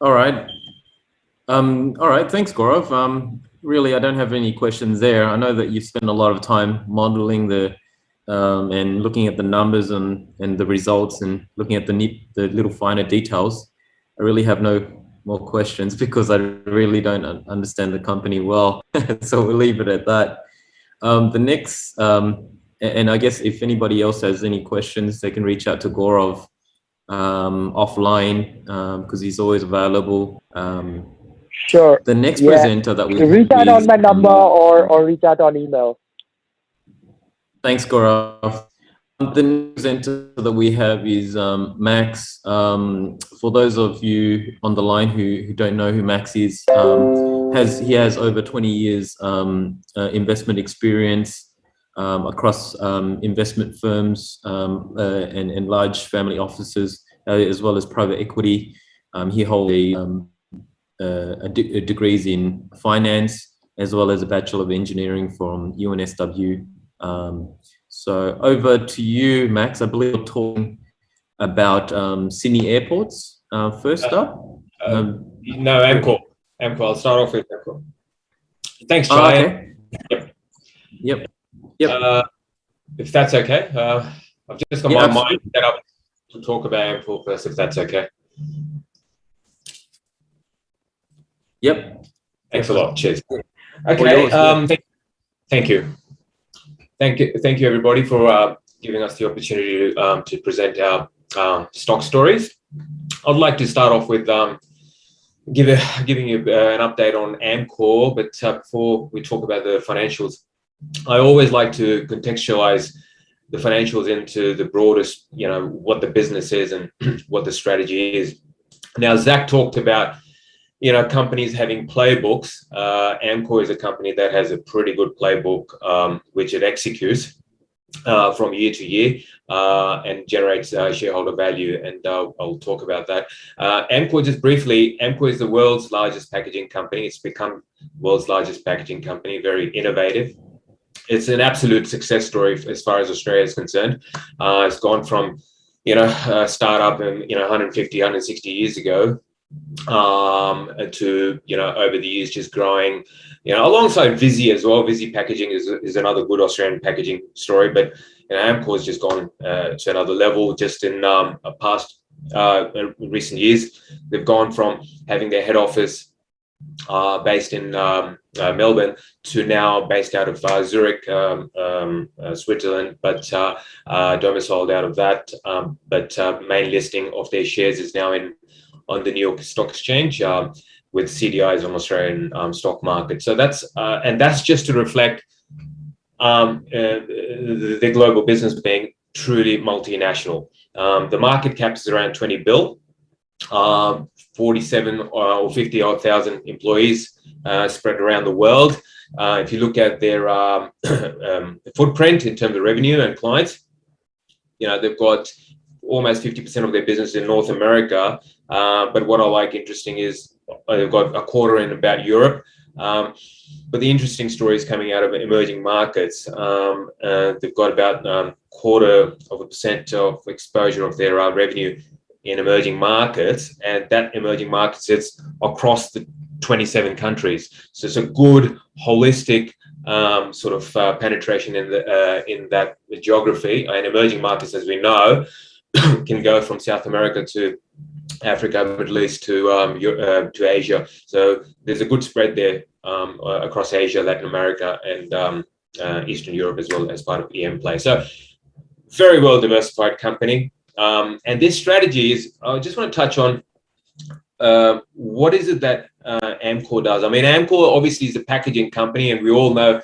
All right. Thanks, Gaurav. Really, I don't have any questions there. I know that you spend a lot of time modeling and looking at the numbers and the results and looking at the little finer details. I really have no more questions because I really don't understand the company well. So we'll leave it at that. The next, and I guess if anybody else has any questions, they can reach out to Gaurav offline because he's always available.
Sure.
The next
Yeah.
presenter that we
Reach
have
out
is,
on my number or reach out on email.
thanks, Gaurav. The next presenter that we have is Max. For those of you on the line who don't know who Max is, he has over 20 years investment experience across investment firms and large family offices, as well as private equity. He holds degrees in finance, as well as a Bachelor of Engineering from UNSW. So over to you, Max. I believe we're talking about Sydney airports first up.
No, Amcor. Amcor. I'll start off with Amcor. Thanks, Jai.
Okay. Yep.
If that's okay. I've just got my mind set up to talk about Amcor first, if that's okay.
Yep.
Thanks a lot. Cheers. Okay. Thank you. Thank you, everybody, for giving us the opportunity to present our stock stories. I'd like to start off with giving you an update on Amcor, but before we talk about the financials, I always like to contextualize the financials into the broadest, what the business is and what the strategy is. Now, Zach talked about companies having playbooks. Amcor is a company that has a pretty good playbook, which it executes from year to year and generates shareholder value. And I'll talk about that. Amcor, just briefly, Amcor is the world's largest packaging company. It's become world's largest packaging company, very innovative. It's an absolute success story as far as Australia is concerned. It's gone from, a startup in, 150, 160 years ago to over the years just growing, alongside Visy as well. Visy Packaging is another good Australian packaging story, but Amcor has just gone to another level just in past recent years. They've gone from having their head office based in Melbourne to now based out of Zurich, Switzerland, but domiciled out of that. But main listing of their shares is now on the New York Stock Exchange with CDIs on Australian stock market. So that's just to reflect the global business being truly multinational. The market cap is around 20 bill, 47 or 50 odd thousand employees spread around the world. If you look at their footprint in terms of revenue and clients, they've got almost 50% of their business in North America. But what I like interesting is they've got a quarter in about Europe. But the interesting story is coming out of emerging markets. They've got about 0.25% of exposure of their revenue in emerging markets, and that emerging market sits across the 27 countries. So it's a good holistic sort of penetration in that geography. And emerging markets, as we know, can go from South America to Africa, Middle East to Asia. So there's a good spread there across Asia, Latin America, and Eastern Europe as well as part of EM play. So very well diversified company. And this strategy is, I just want to touch on what is it that Amcor does. I mean, Amcor obviously is a packaging company, and we all know,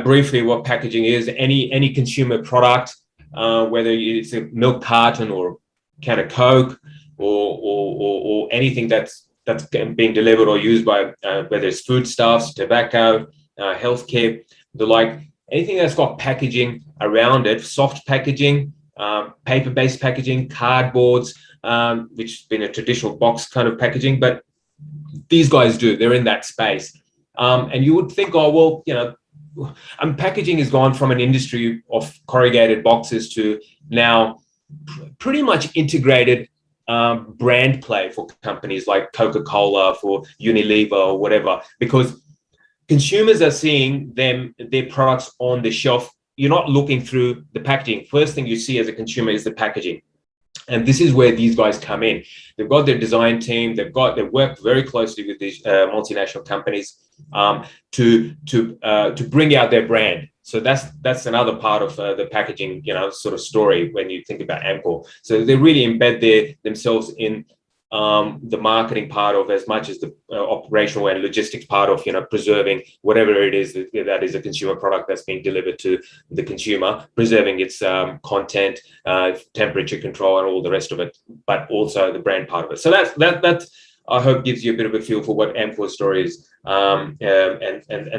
briefly what packaging is. Any consumer product, whether it's a milk carton or can of Coke or anything that's being delivered or used by whether it's foodstuffs, tobacco, healthcare, the like, anything that's got packaging around it, soft packaging, paper-based packaging, cardboards, which has been a traditional box kind of packaging, but these guys they're in that space. And you would think, oh, well, packaging has gone from an industry of corrugated boxes to now pretty much integrated brand play for companies like Coca-Cola, for Unilever or whatever, because consumers are seeing their products on the shelf. You're not looking through the packaging. First thing you see as a consumer is the packaging. And this is where these guys come in. They've got their design team. They've worked very closely with these multinational companies to bring out their brand. So that's another part of the packaging, sort of story when you think about Amcor. So they really embed themselves in the marketing part of as much as the operational and logistics part of preserving whatever it is that is a consumer product that's being delivered to the consumer, preserving its content, temperature control, and all the rest of it, but also the brand part of it. So that I hope gives you a bit of a feel for what Amcor's story is, and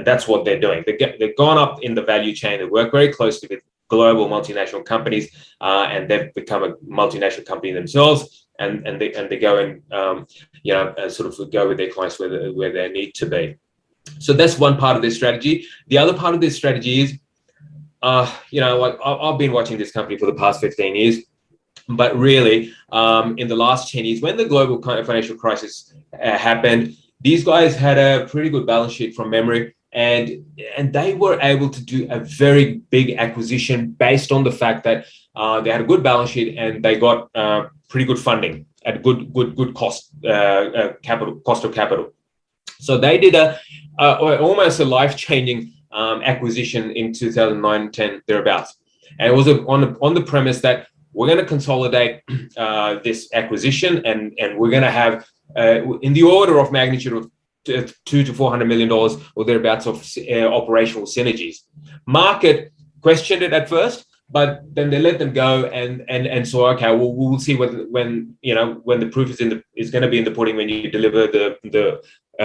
that's what they're doing. They've gone up in the value chain. They work very closely with global multinational companies, and they've become a multinational company themselves. And they go and sort of go with their clients where they need to be. So that's one part of their strategy. The other part of their strategy is, like I've been watching this company for the past 15 years, but really in the last 10 years, when the global financial crisis happened, these guys had a pretty good balance sheet from memory, and they were able to do a very big acquisition based on the fact that they had a good balance sheet and they got pretty good funding at good cost of capital. So they did almost a life-changing acquisition in 2009-10 thereabouts, and it was on the premise that we're going to consolidate this acquisition, and we're going to have in the order of magnitude of $200 to $400 million or thereabouts of operational synergies. Market questioned it at first, but then they let them go and so okay, we'll see when the proof is going to be in the pudding, when you deliver the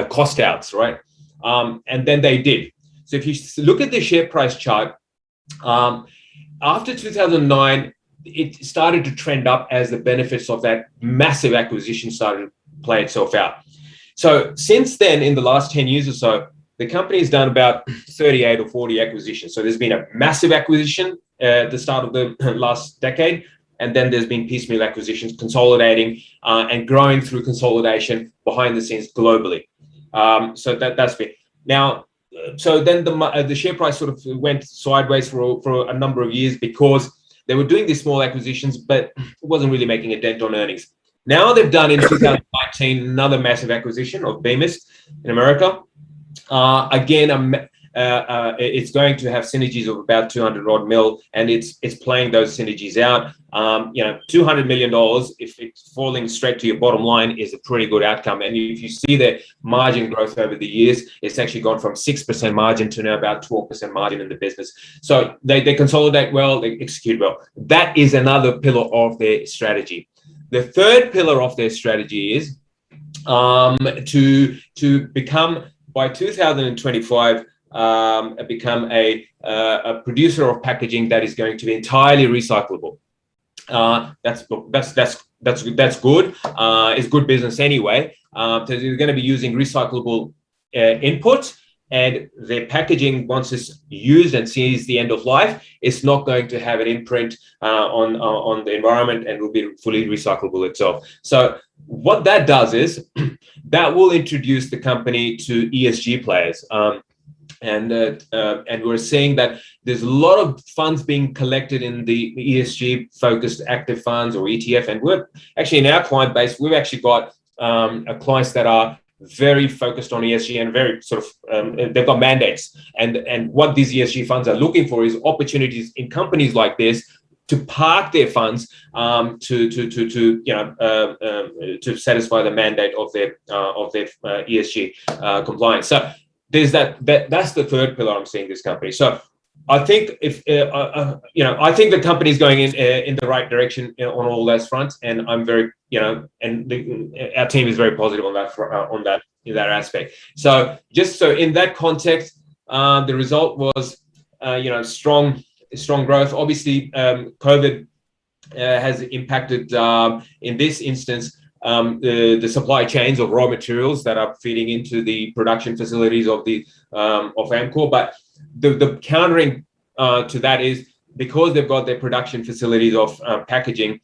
cost outs, right? And then they did. So if you look at the share price chart, after 2009, it started to trend up as the benefits of that massive acquisition started to play itself out. So since then, in the last 10 years or so, the company has done about 38 or 40 acquisitions. So there's been a massive acquisition at the start of the last decade, and then there's been piecemeal acquisitions, consolidating and growing through consolidation behind the scenes globally. So that's been now. So then the share price sort of went sideways for a number of years because they were doing these small acquisitions, but it wasn't really making a dent on earnings. Now they've done in 2019 another massive acquisition of Bemis in America. Again, it's going to have synergies of about 200 odd mil, and it's playing those synergies out. $200 million, if it's falling straight to your bottom line, is a pretty good outcome. And if you see the margin growth over the years, it's actually gone from 6% margin to now about 12% margin in the business. So they consolidate well, they execute well. That is another pillar of their strategy. The third pillar of their strategy is to become, by 2025, become a producer of packaging that is going to be entirely recyclable. That's good. It's good business anyway. So they're going to be using recyclable input, and their packaging, once it's used and sees the end of life, it's not going to have an imprint on the environment, and will be fully recyclable itself. So what that does is that will introduce the company to ESG players. And we're seeing that there's a lot of funds being collected in the ESG focused active funds or ETF. And we're actually, in our client base, we've actually got clients that are very focused on ESG and very sort of, they've got mandates. And what these ESG funds are looking for is opportunities in companies like this to park their funds to satisfy the mandate of their ESG compliance. So there's that's the third pillar I'm seeing this company. So I think if I think the company's going in the right direction on all those fronts, and I'm very our team is very positive on that in that aspect. So just so in that context, the result was strong growth. Obviously, COVID has impacted in this instance the supply chains of raw materials that are feeding into the production facilities of Amcor. But the countering to that is because they've got their production facilities of packaging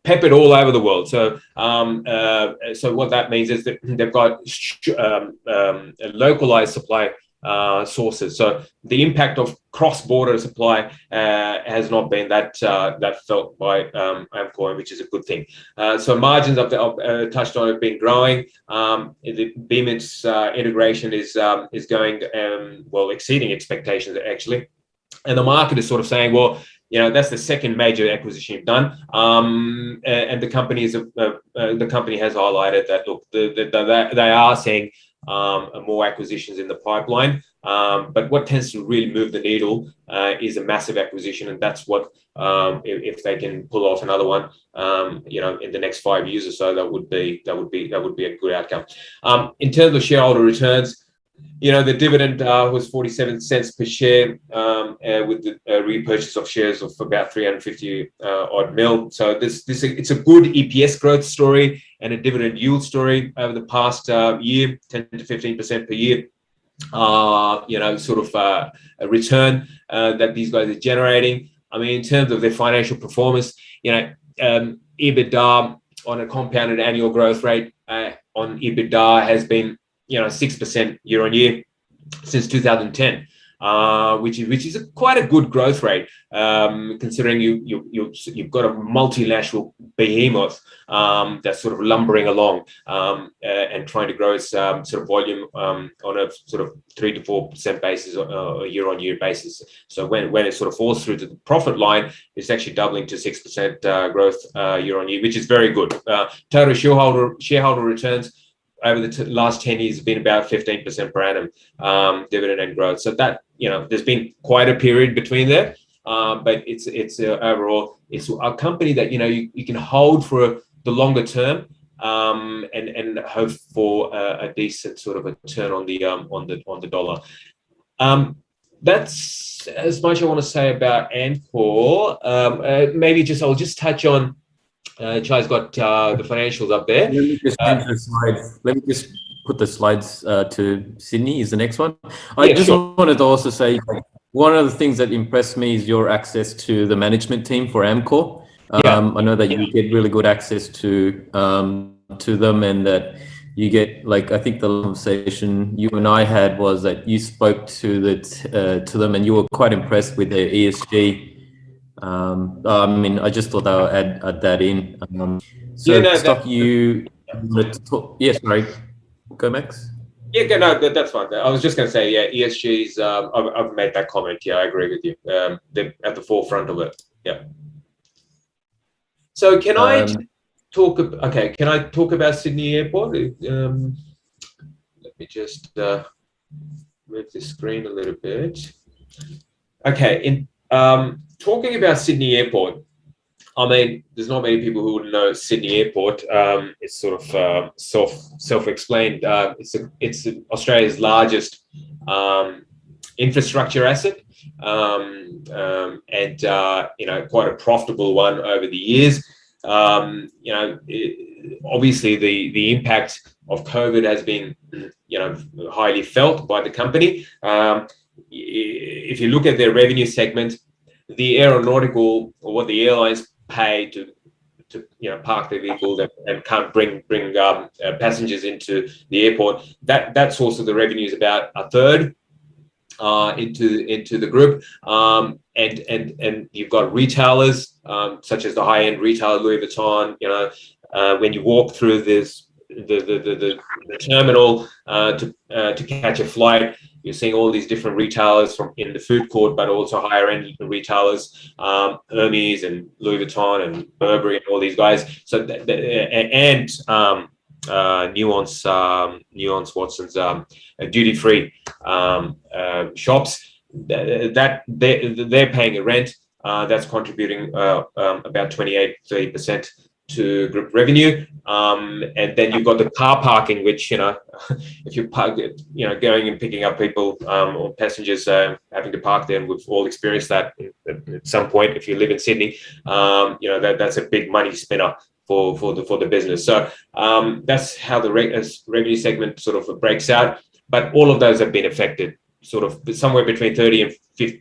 peppered all over the world. So so what that means is that they've got a localized supply sources. So the impact of cross-border supply has not been that felt by Amcor, which is a good thing. So margins I've touched on have been growing. The BMIT's integration is going well, exceeding expectations actually, and the market is sort of saying, well, that's the second major acquisition you've done, and the company has highlighted that look, they are seeing more acquisitions in the pipeline. But what tends to really move the needle is a massive acquisition, and that's what if they can pull off another one, in the next 5 years or so, that would be a good outcome. In terms of shareholder returns, the dividend was 47 cents per share, with the repurchase of shares of about 350 odd mil. So it's a good EPS growth story and a dividend yield story over the past year, 10 to 15% per year. Sort of a return that these guys are generating. I mean, in terms of their financial performance, EBITDA on a compounded annual growth rate on EBITDA has been 6% year on year since 2010, which is quite a good growth rate, considering you've got a multinational behemoth that's sort of lumbering along and trying to grow its sort of volume on a sort of 3 to 4% basis, a year on year basis. So when it sort of falls through to the profit line, it's actually doubling to 6% growth year on year, which is very good. Total shareholder returns over the last 10 years have been about 15% per annum, dividend and growth. So that, there's been quite a period between there, but it's overall, it's a company that, you can hold for the longer term, and hope for a decent sort of a turn on the dollar. That's as much I want to say about Amcor. I'll just touch on, Chai's got the financials up there.
Let me just change the slides. Let me just put the slides to Sydney is the next one. I wanted to also say, one of the things that impressed me is your access to the management team for Amcor. I know that you get really good access to them, and that you get, like, I think the conversation you and I had was that you spoke to them and you were quite impressed with their ESG. I mean, I just thought I would add that in. Yes, sorry. Go, Max.
Yeah, no, that's fine. I was just going to say, ESG's. I've made that comment. Yeah, I agree with you. They're at the forefront of it. Yeah. So can I talk? Okay, can I talk about Sydney Airport? Let me just move the screen a little bit. Okay, talking about Sydney Airport, I mean, there's not many people who would know Sydney Airport. It's sort of self-explained. It's Australia's largest infrastructure asset, and quite a profitable one over the years. Obviously the impact of COVID has been, highly felt by the company. If you look at their revenue segment, the aeronautical, or what the airlines pay to park their vehicles and can't bring passengers into the airport, that source of the revenue is about a third into the group, and you've got retailers such as the high-end retailer Louis Vuitton. When you walk through the terminal to catch a flight, you're seeing all these different retailers from in the food court, but also higher end retailers, Hermes and Louis Vuitton and Burberry and all these guys. So Nuance Watson's duty free shops that they're paying a rent that's contributing about 28-30% to group revenue, and then you've got the car parking, which if you park, going and picking up people or passengers, having to park there, and we've all experienced that at some point. If you live in Sydney, that's a big money spinner for the business. So that's how the revenue segment sort of breaks out. But all of those have been affected, sort of somewhere between 30 and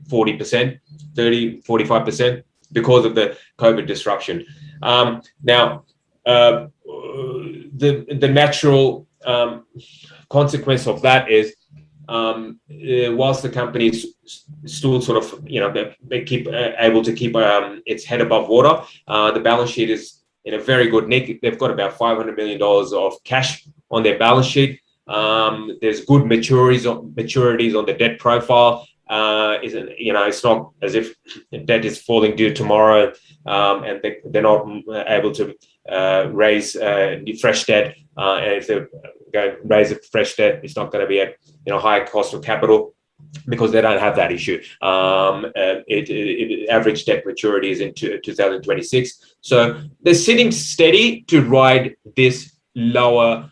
40%, 45%, because of the COVID disruption. Now, the natural consequence of that is whilst the company is still sort of, they keep able to keep its head above water, the balance sheet is in a very good nick. They've got about $500 million of cash on their balance sheet. There's good maturities on the debt profile. It's not as if debt is falling due tomorrow, and they're not able to raise fresh debt. And if they're going to raise a fresh debt, it's not going to be at high cost of capital, because they don't have that issue. Average debt maturity is in 2026. So they're sitting steady to ride this lower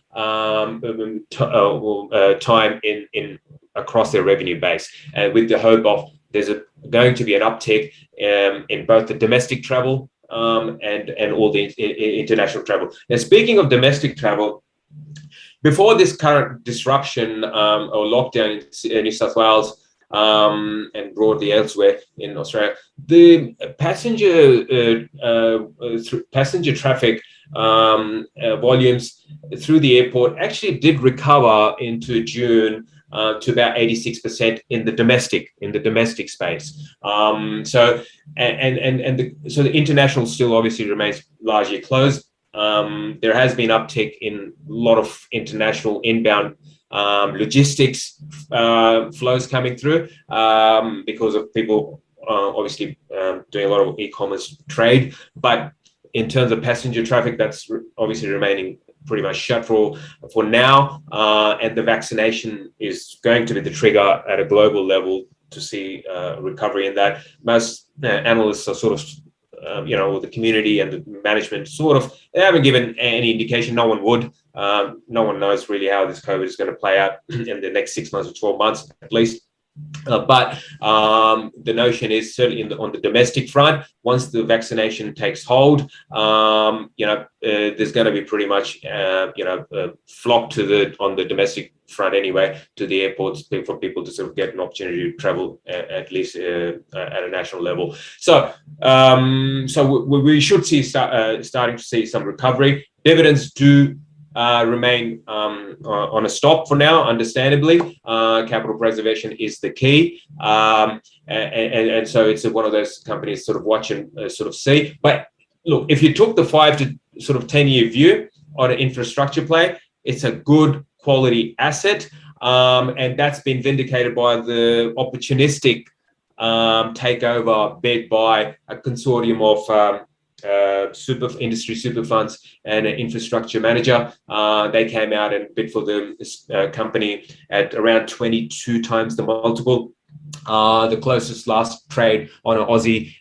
time in across their revenue base, and with the hope of there's going to be an uptick in both the domestic travel and all the international travel. Now, speaking of domestic travel, before this current disruption or lockdown in New South Wales and broadly elsewhere in Australia, the passenger traffic volumes through the airport actually did recover into June to about 86% in the domestic space. So the international still obviously remains largely closed. There has been uptick in a lot of international inbound logistics flows coming through because of people obviously doing a lot of e-commerce trade. But in terms of passenger traffic, that's obviously remaining pretty much shut for now. And the vaccination is going to be the trigger at a global level to see recovery in that. Most analysts are sort of the community and the management they haven't given any indication. No one would. No one knows really how this COVID is going to play out in the next 6 months or 12 months at least. But the notion is certainly on the domestic front, once the vaccination takes hold, there's going to be pretty much flock on the domestic front anyway to the airports for people to sort of get an opportunity to travel at least at a national level. So we should see starting to see some recovery. Dividends do remain on a stop for now, understandably. Capital preservation is the key. And so it's one of those companies sort of watch and sort of see. But look, if you took the 5 to sort of 10-year view on an infrastructure play, it's a good quality asset. And that's been vindicated by the opportunistic takeover bid by a consortium of industry super funds and an infrastructure manager. They came out and bid for the company at around 22 times the multiple. The closest last trade on an Aussie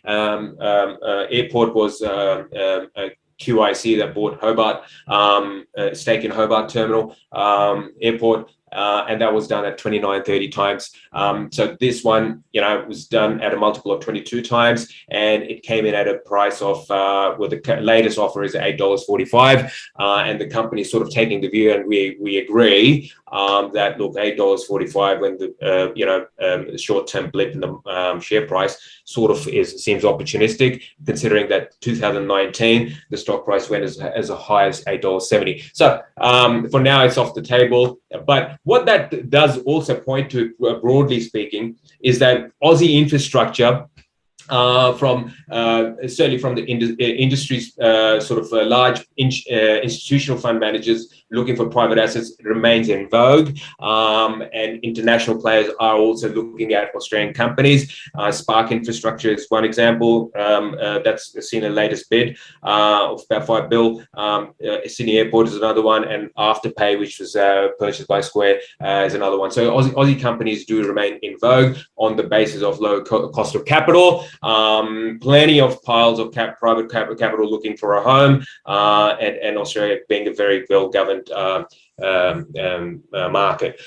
airport was QIC that bought Hobart, stake in Hobart Terminal Airport. And that was done at 29, 30 times. So this one, was done at a multiple of 22 times, and it came in at a price of, the latest offer is $8.45. And the company is sort of taking the view, and we agree that, look, $8.45 when the short-term blip in the share price sort of seems opportunistic, considering that 2019 the stock price went as high as $8.70. So for now it's off the table. But what that does also point to, broadly speaking, is that Aussie infrastructure, certainly from the industry's sort of large institutional fund managers looking for private assets, remains in vogue, and international players are also looking at Australian companies. Spark Infrastructure is one example that's seen a latest bid of about $5 billion. Sydney Airport is another one, and Afterpay, which was purchased by Square, is another one. So Aussie companies do remain in vogue on the basis of low cost of capital. Plenty of piles of private capital looking for a home, and Australia being a very well-governed market.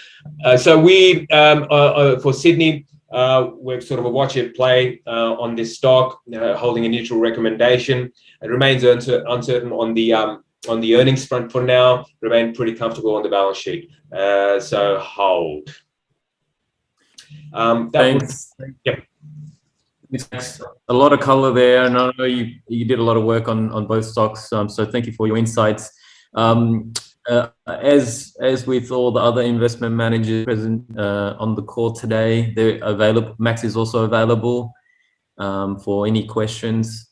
So we, for Sydney, we're sort of a watch it play on this stock, holding a neutral recommendation. It remains uncertain on the earnings front for now. Remain pretty comfortable on the balance sheet. So hold.
Thanks.
Yep.
Thanks. A lot of color there, and I know you did a lot of work on both stocks, so thank you for your insights. as with all the other investment managers present on the call today, they're available. Max is also available for any questions.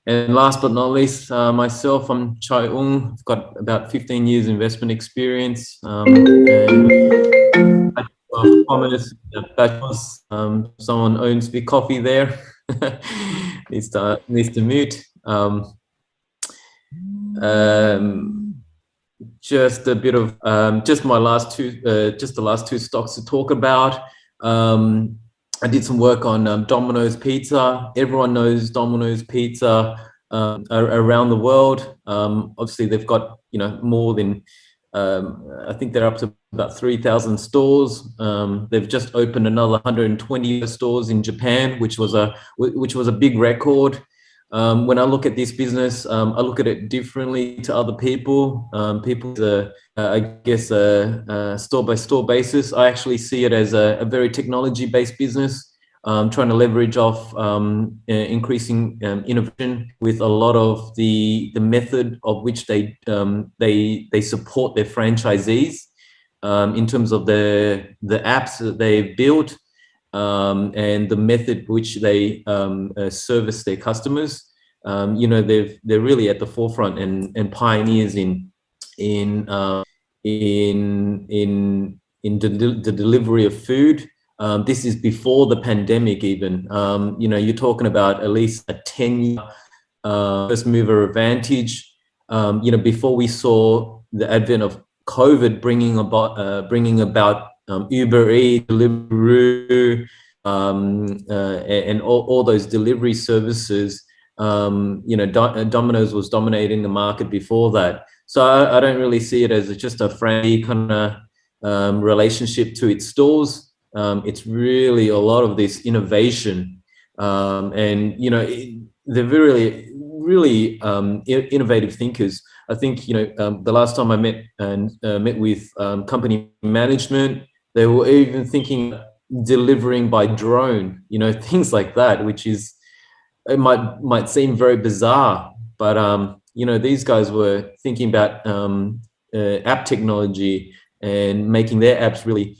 And last but not least, myself, I'm Chai Ung. I've got about 15 years investment experience. And commerce, bachelor's, someone owns Big Coffee there. needs to mute. Just a bit of just the last two stocks to talk about. I did some work on Domino's Pizza. Everyone knows Domino's Pizza around the world. Obviously, they've got more than I think they're up to about 3,000 stores. They've just opened another 120 stores in Japan, which was a big record. When I look at this business, I look at it differently to other people. I guess, store-by-store basis. I actually see it as a very technology-based business, trying to leverage off increasing innovation with a lot of the method of which they support their franchisees in terms of the apps that they've built. And the method which they service their customers. They're really at the forefront and pioneers in the delivery of food. This is before the pandemic even. You're talking about at least a 10-year first mover advantage. Before we saw the advent of COVID bringing about Uber Eats, Deliveroo, and all those delivery services. Domino's was dominating the market before that. So I don't really see it as just a friendly kind of relationship to its stores. It's really a lot of this innovation, and they're really innovative thinkers. I think the last time I met with company management, they were even thinking delivering by drone, things like that, which is, it might seem very bizarre, but these guys were thinking about app technology and making their apps really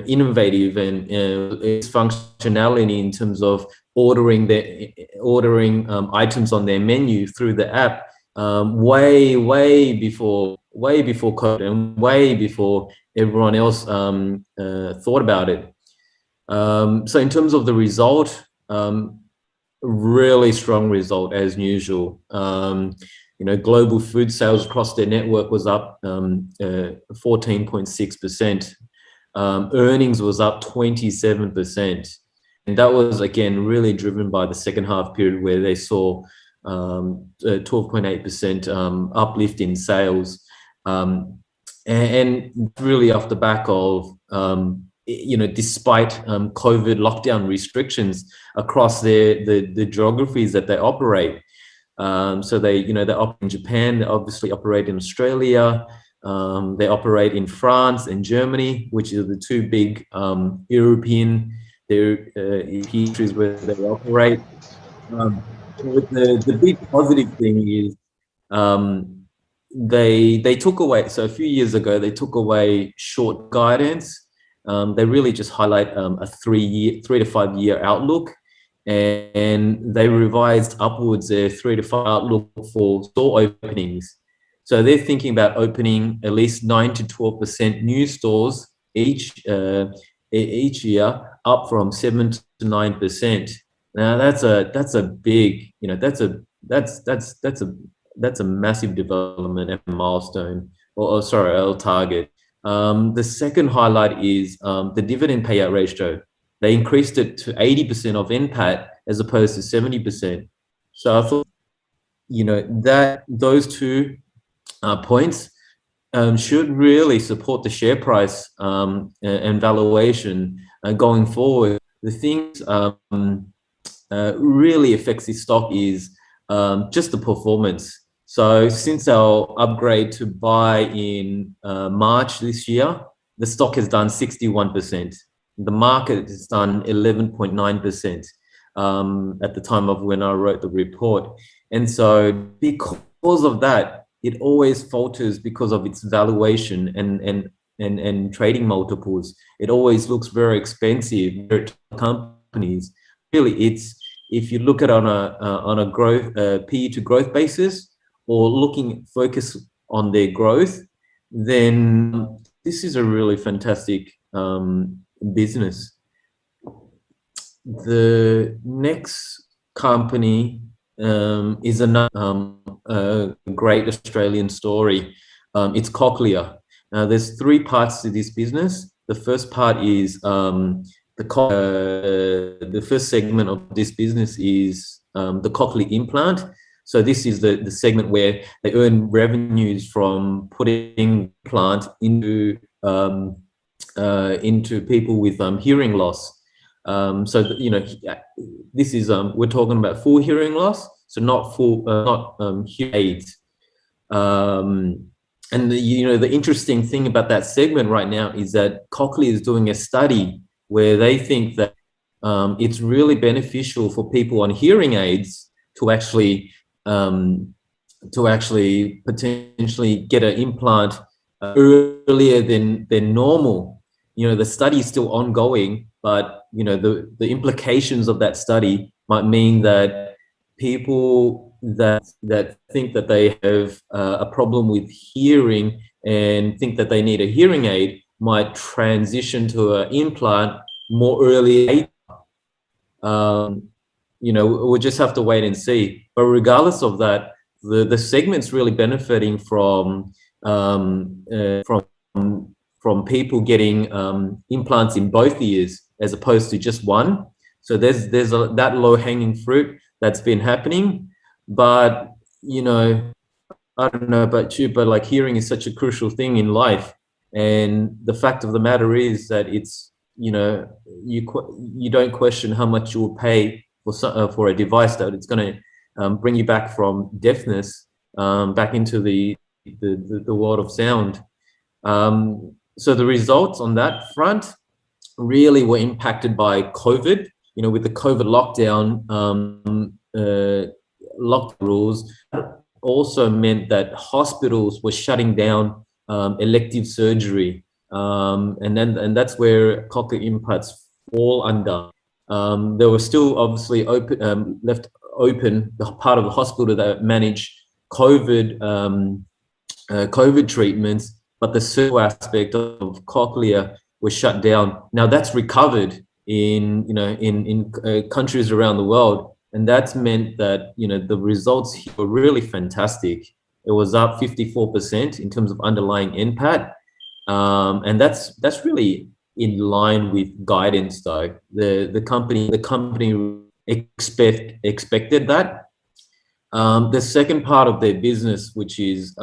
innovative and its functionality in terms of ordering items on their menu through the app way before COVID and way before everyone else thought about it. So in terms of the result, really strong result as usual. Global food sales across their network was up 14.6%. Earnings was up 27%. And that was, again, really driven by the second half period where they saw 12.8% uplift in sales. And really off the back of, despite COVID lockdown restrictions across the geographies that they operate. So they operate in Japan, they obviously operate in Australia, they operate in France and Germany, which are the two big European countries where they operate. The big positive thing is they took away, so a few years ago, they took away short guidance. They really just highlight a 3 to 5 year outlook. And they revised upwards their 3 to 5 outlook for store openings. So they're thinking about opening at least 9 to 12% new stores each year, up from 7 to 9%. Now that's a big, that's a massive development and milestone, or a target. The second highlight is the dividend payout ratio. They increased it to 80% of NPAT as opposed to 70%. So I thought, that those 2 points should really support the share price and valuation going forward. The things really affects this stock is just the performance. So since our upgrade to buy in March this year, the stock has done 61%. The market has done 11.9%. at the time of when I wrote the report. And so because of that, it always falters because of its valuation and trading multiples. It always looks very expensive to companies. Really, it's if you look at on a growth PE to growth basis, or focus on their growth, then this is a really fantastic business. The next company is a great Australian story. It's Cochlear. Now, there's three parts to this business. The first part is the first segment of this business is the cochlear implant. So this is the segment where they earn revenues from putting implant into people with hearing loss. So this is we're talking about full hearing loss, so not hearing aids. And the interesting thing about that segment right now is that Cochlear is doing a study where they think that it's really beneficial for people on hearing aids to actually potentially get an implant earlier than normal. The study is still ongoing, but the implications of that study might mean that people that think that they have a problem with hearing and think that they need a hearing aid might transition to an implant more early. We'll just have to wait and see. But regardless of that, the segment's really benefiting from people getting implants in both ears as opposed to just one. So there's that low-hanging fruit that's been happening. But I don't know about you, but like hearing is such a crucial thing in life. And the fact of the matter is that it's you don't question how much you will pay for a device that it's going to bring you back from deafness back into the world of sound. So the results on that front really were impacted by COVID. With the COVID lockdown rules, also meant that hospitals were shutting down elective surgery, and that's where cochlear implants fall under. They were still obviously left open, the part of the hospital that managed COVID treatments, but the surgical aspect of cochlear was shut down. Now that's recovered in countries around the world, and that's meant that the results here were really fantastic. It was up 54% in terms of underlying NPAT, and that's really in line with guidance, though. The company expected that. The second part of their business, which is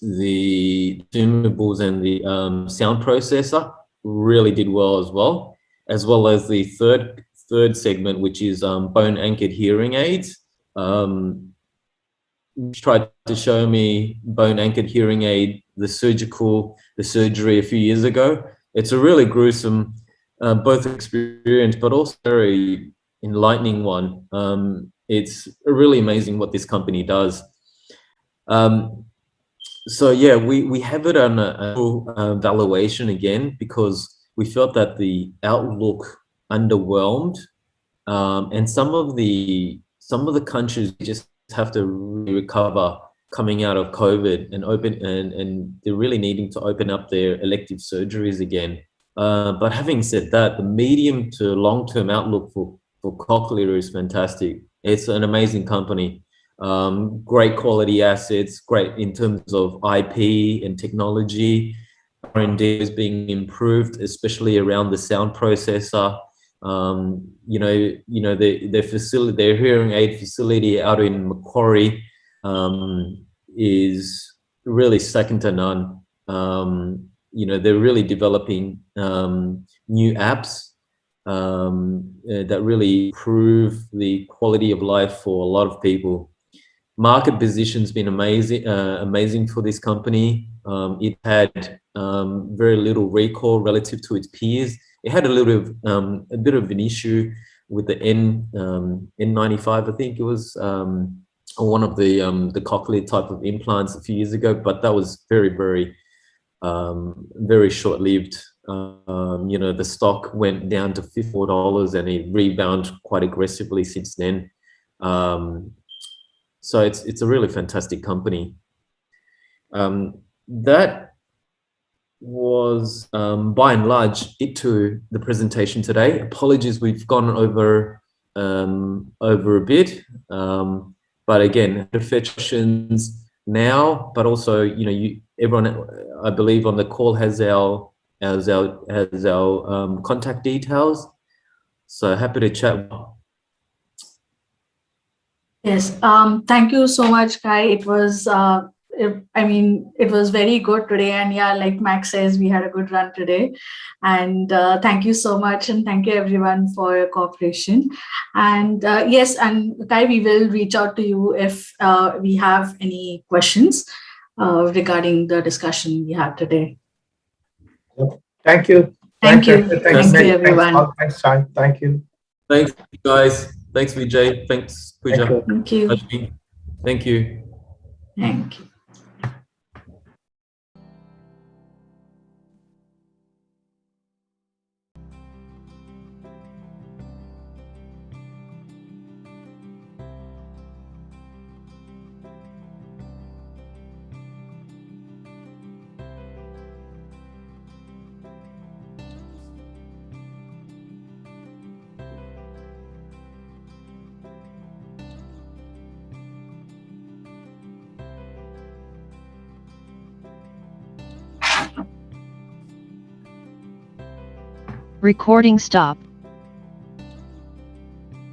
the consumables and the sound processor, really did well, as well as the third segment, which is bone anchored hearing aids. Tried to show me bone anchored hearing aid, the surgery a few years ago. It's a really gruesome both experience, but also very enlightening one. It's really amazing what this company does. So yeah, we have it on a valuation again because we felt that the outlook underwhelmed, and some of the countries just have to recover coming out of COVID and they're really needing to open up their elective surgeries again. But having said that, the medium to long-term outlook for Cochlear is fantastic. It's an amazing company. Great quality assets, great in terms of IP and technology. R&D is being improved, especially around the sound processor. Their hearing aid facility out in Macquarie is really second to none. They're really developing new apps that really improve the quality of life for a lot of people. Market position's been amazing for this company. It had very little recall relative to its peers. It had a bit of an issue with the N95, I think it was, one of the cochlear type of implants a few years ago, but that was very, very, very short-lived. The stock went down to $54 and it rebounded quite aggressively since then. So it's a really fantastic company. That was by and large it to the presentation today. Apologies, we've gone over a bit, but again, the questions now, but also everyone I believe on the call has our contact details. So happy to chat.
Yes. Thank you so much, Kai. It was it was very good today, and yeah, like Max says, we had a good run today. And thank you so much, and thank you everyone for your cooperation. And yes, and Kai, we will reach out to you if we have any questions regarding the discussion we had today.
Thank you.
Thank you, everyone.
Thanks, Sai. Thank you.
Thanks, guys. Thanks, Vijay. Thanks, Pooja.
Thank you.
Thank you.
Thank you.
Recording stop.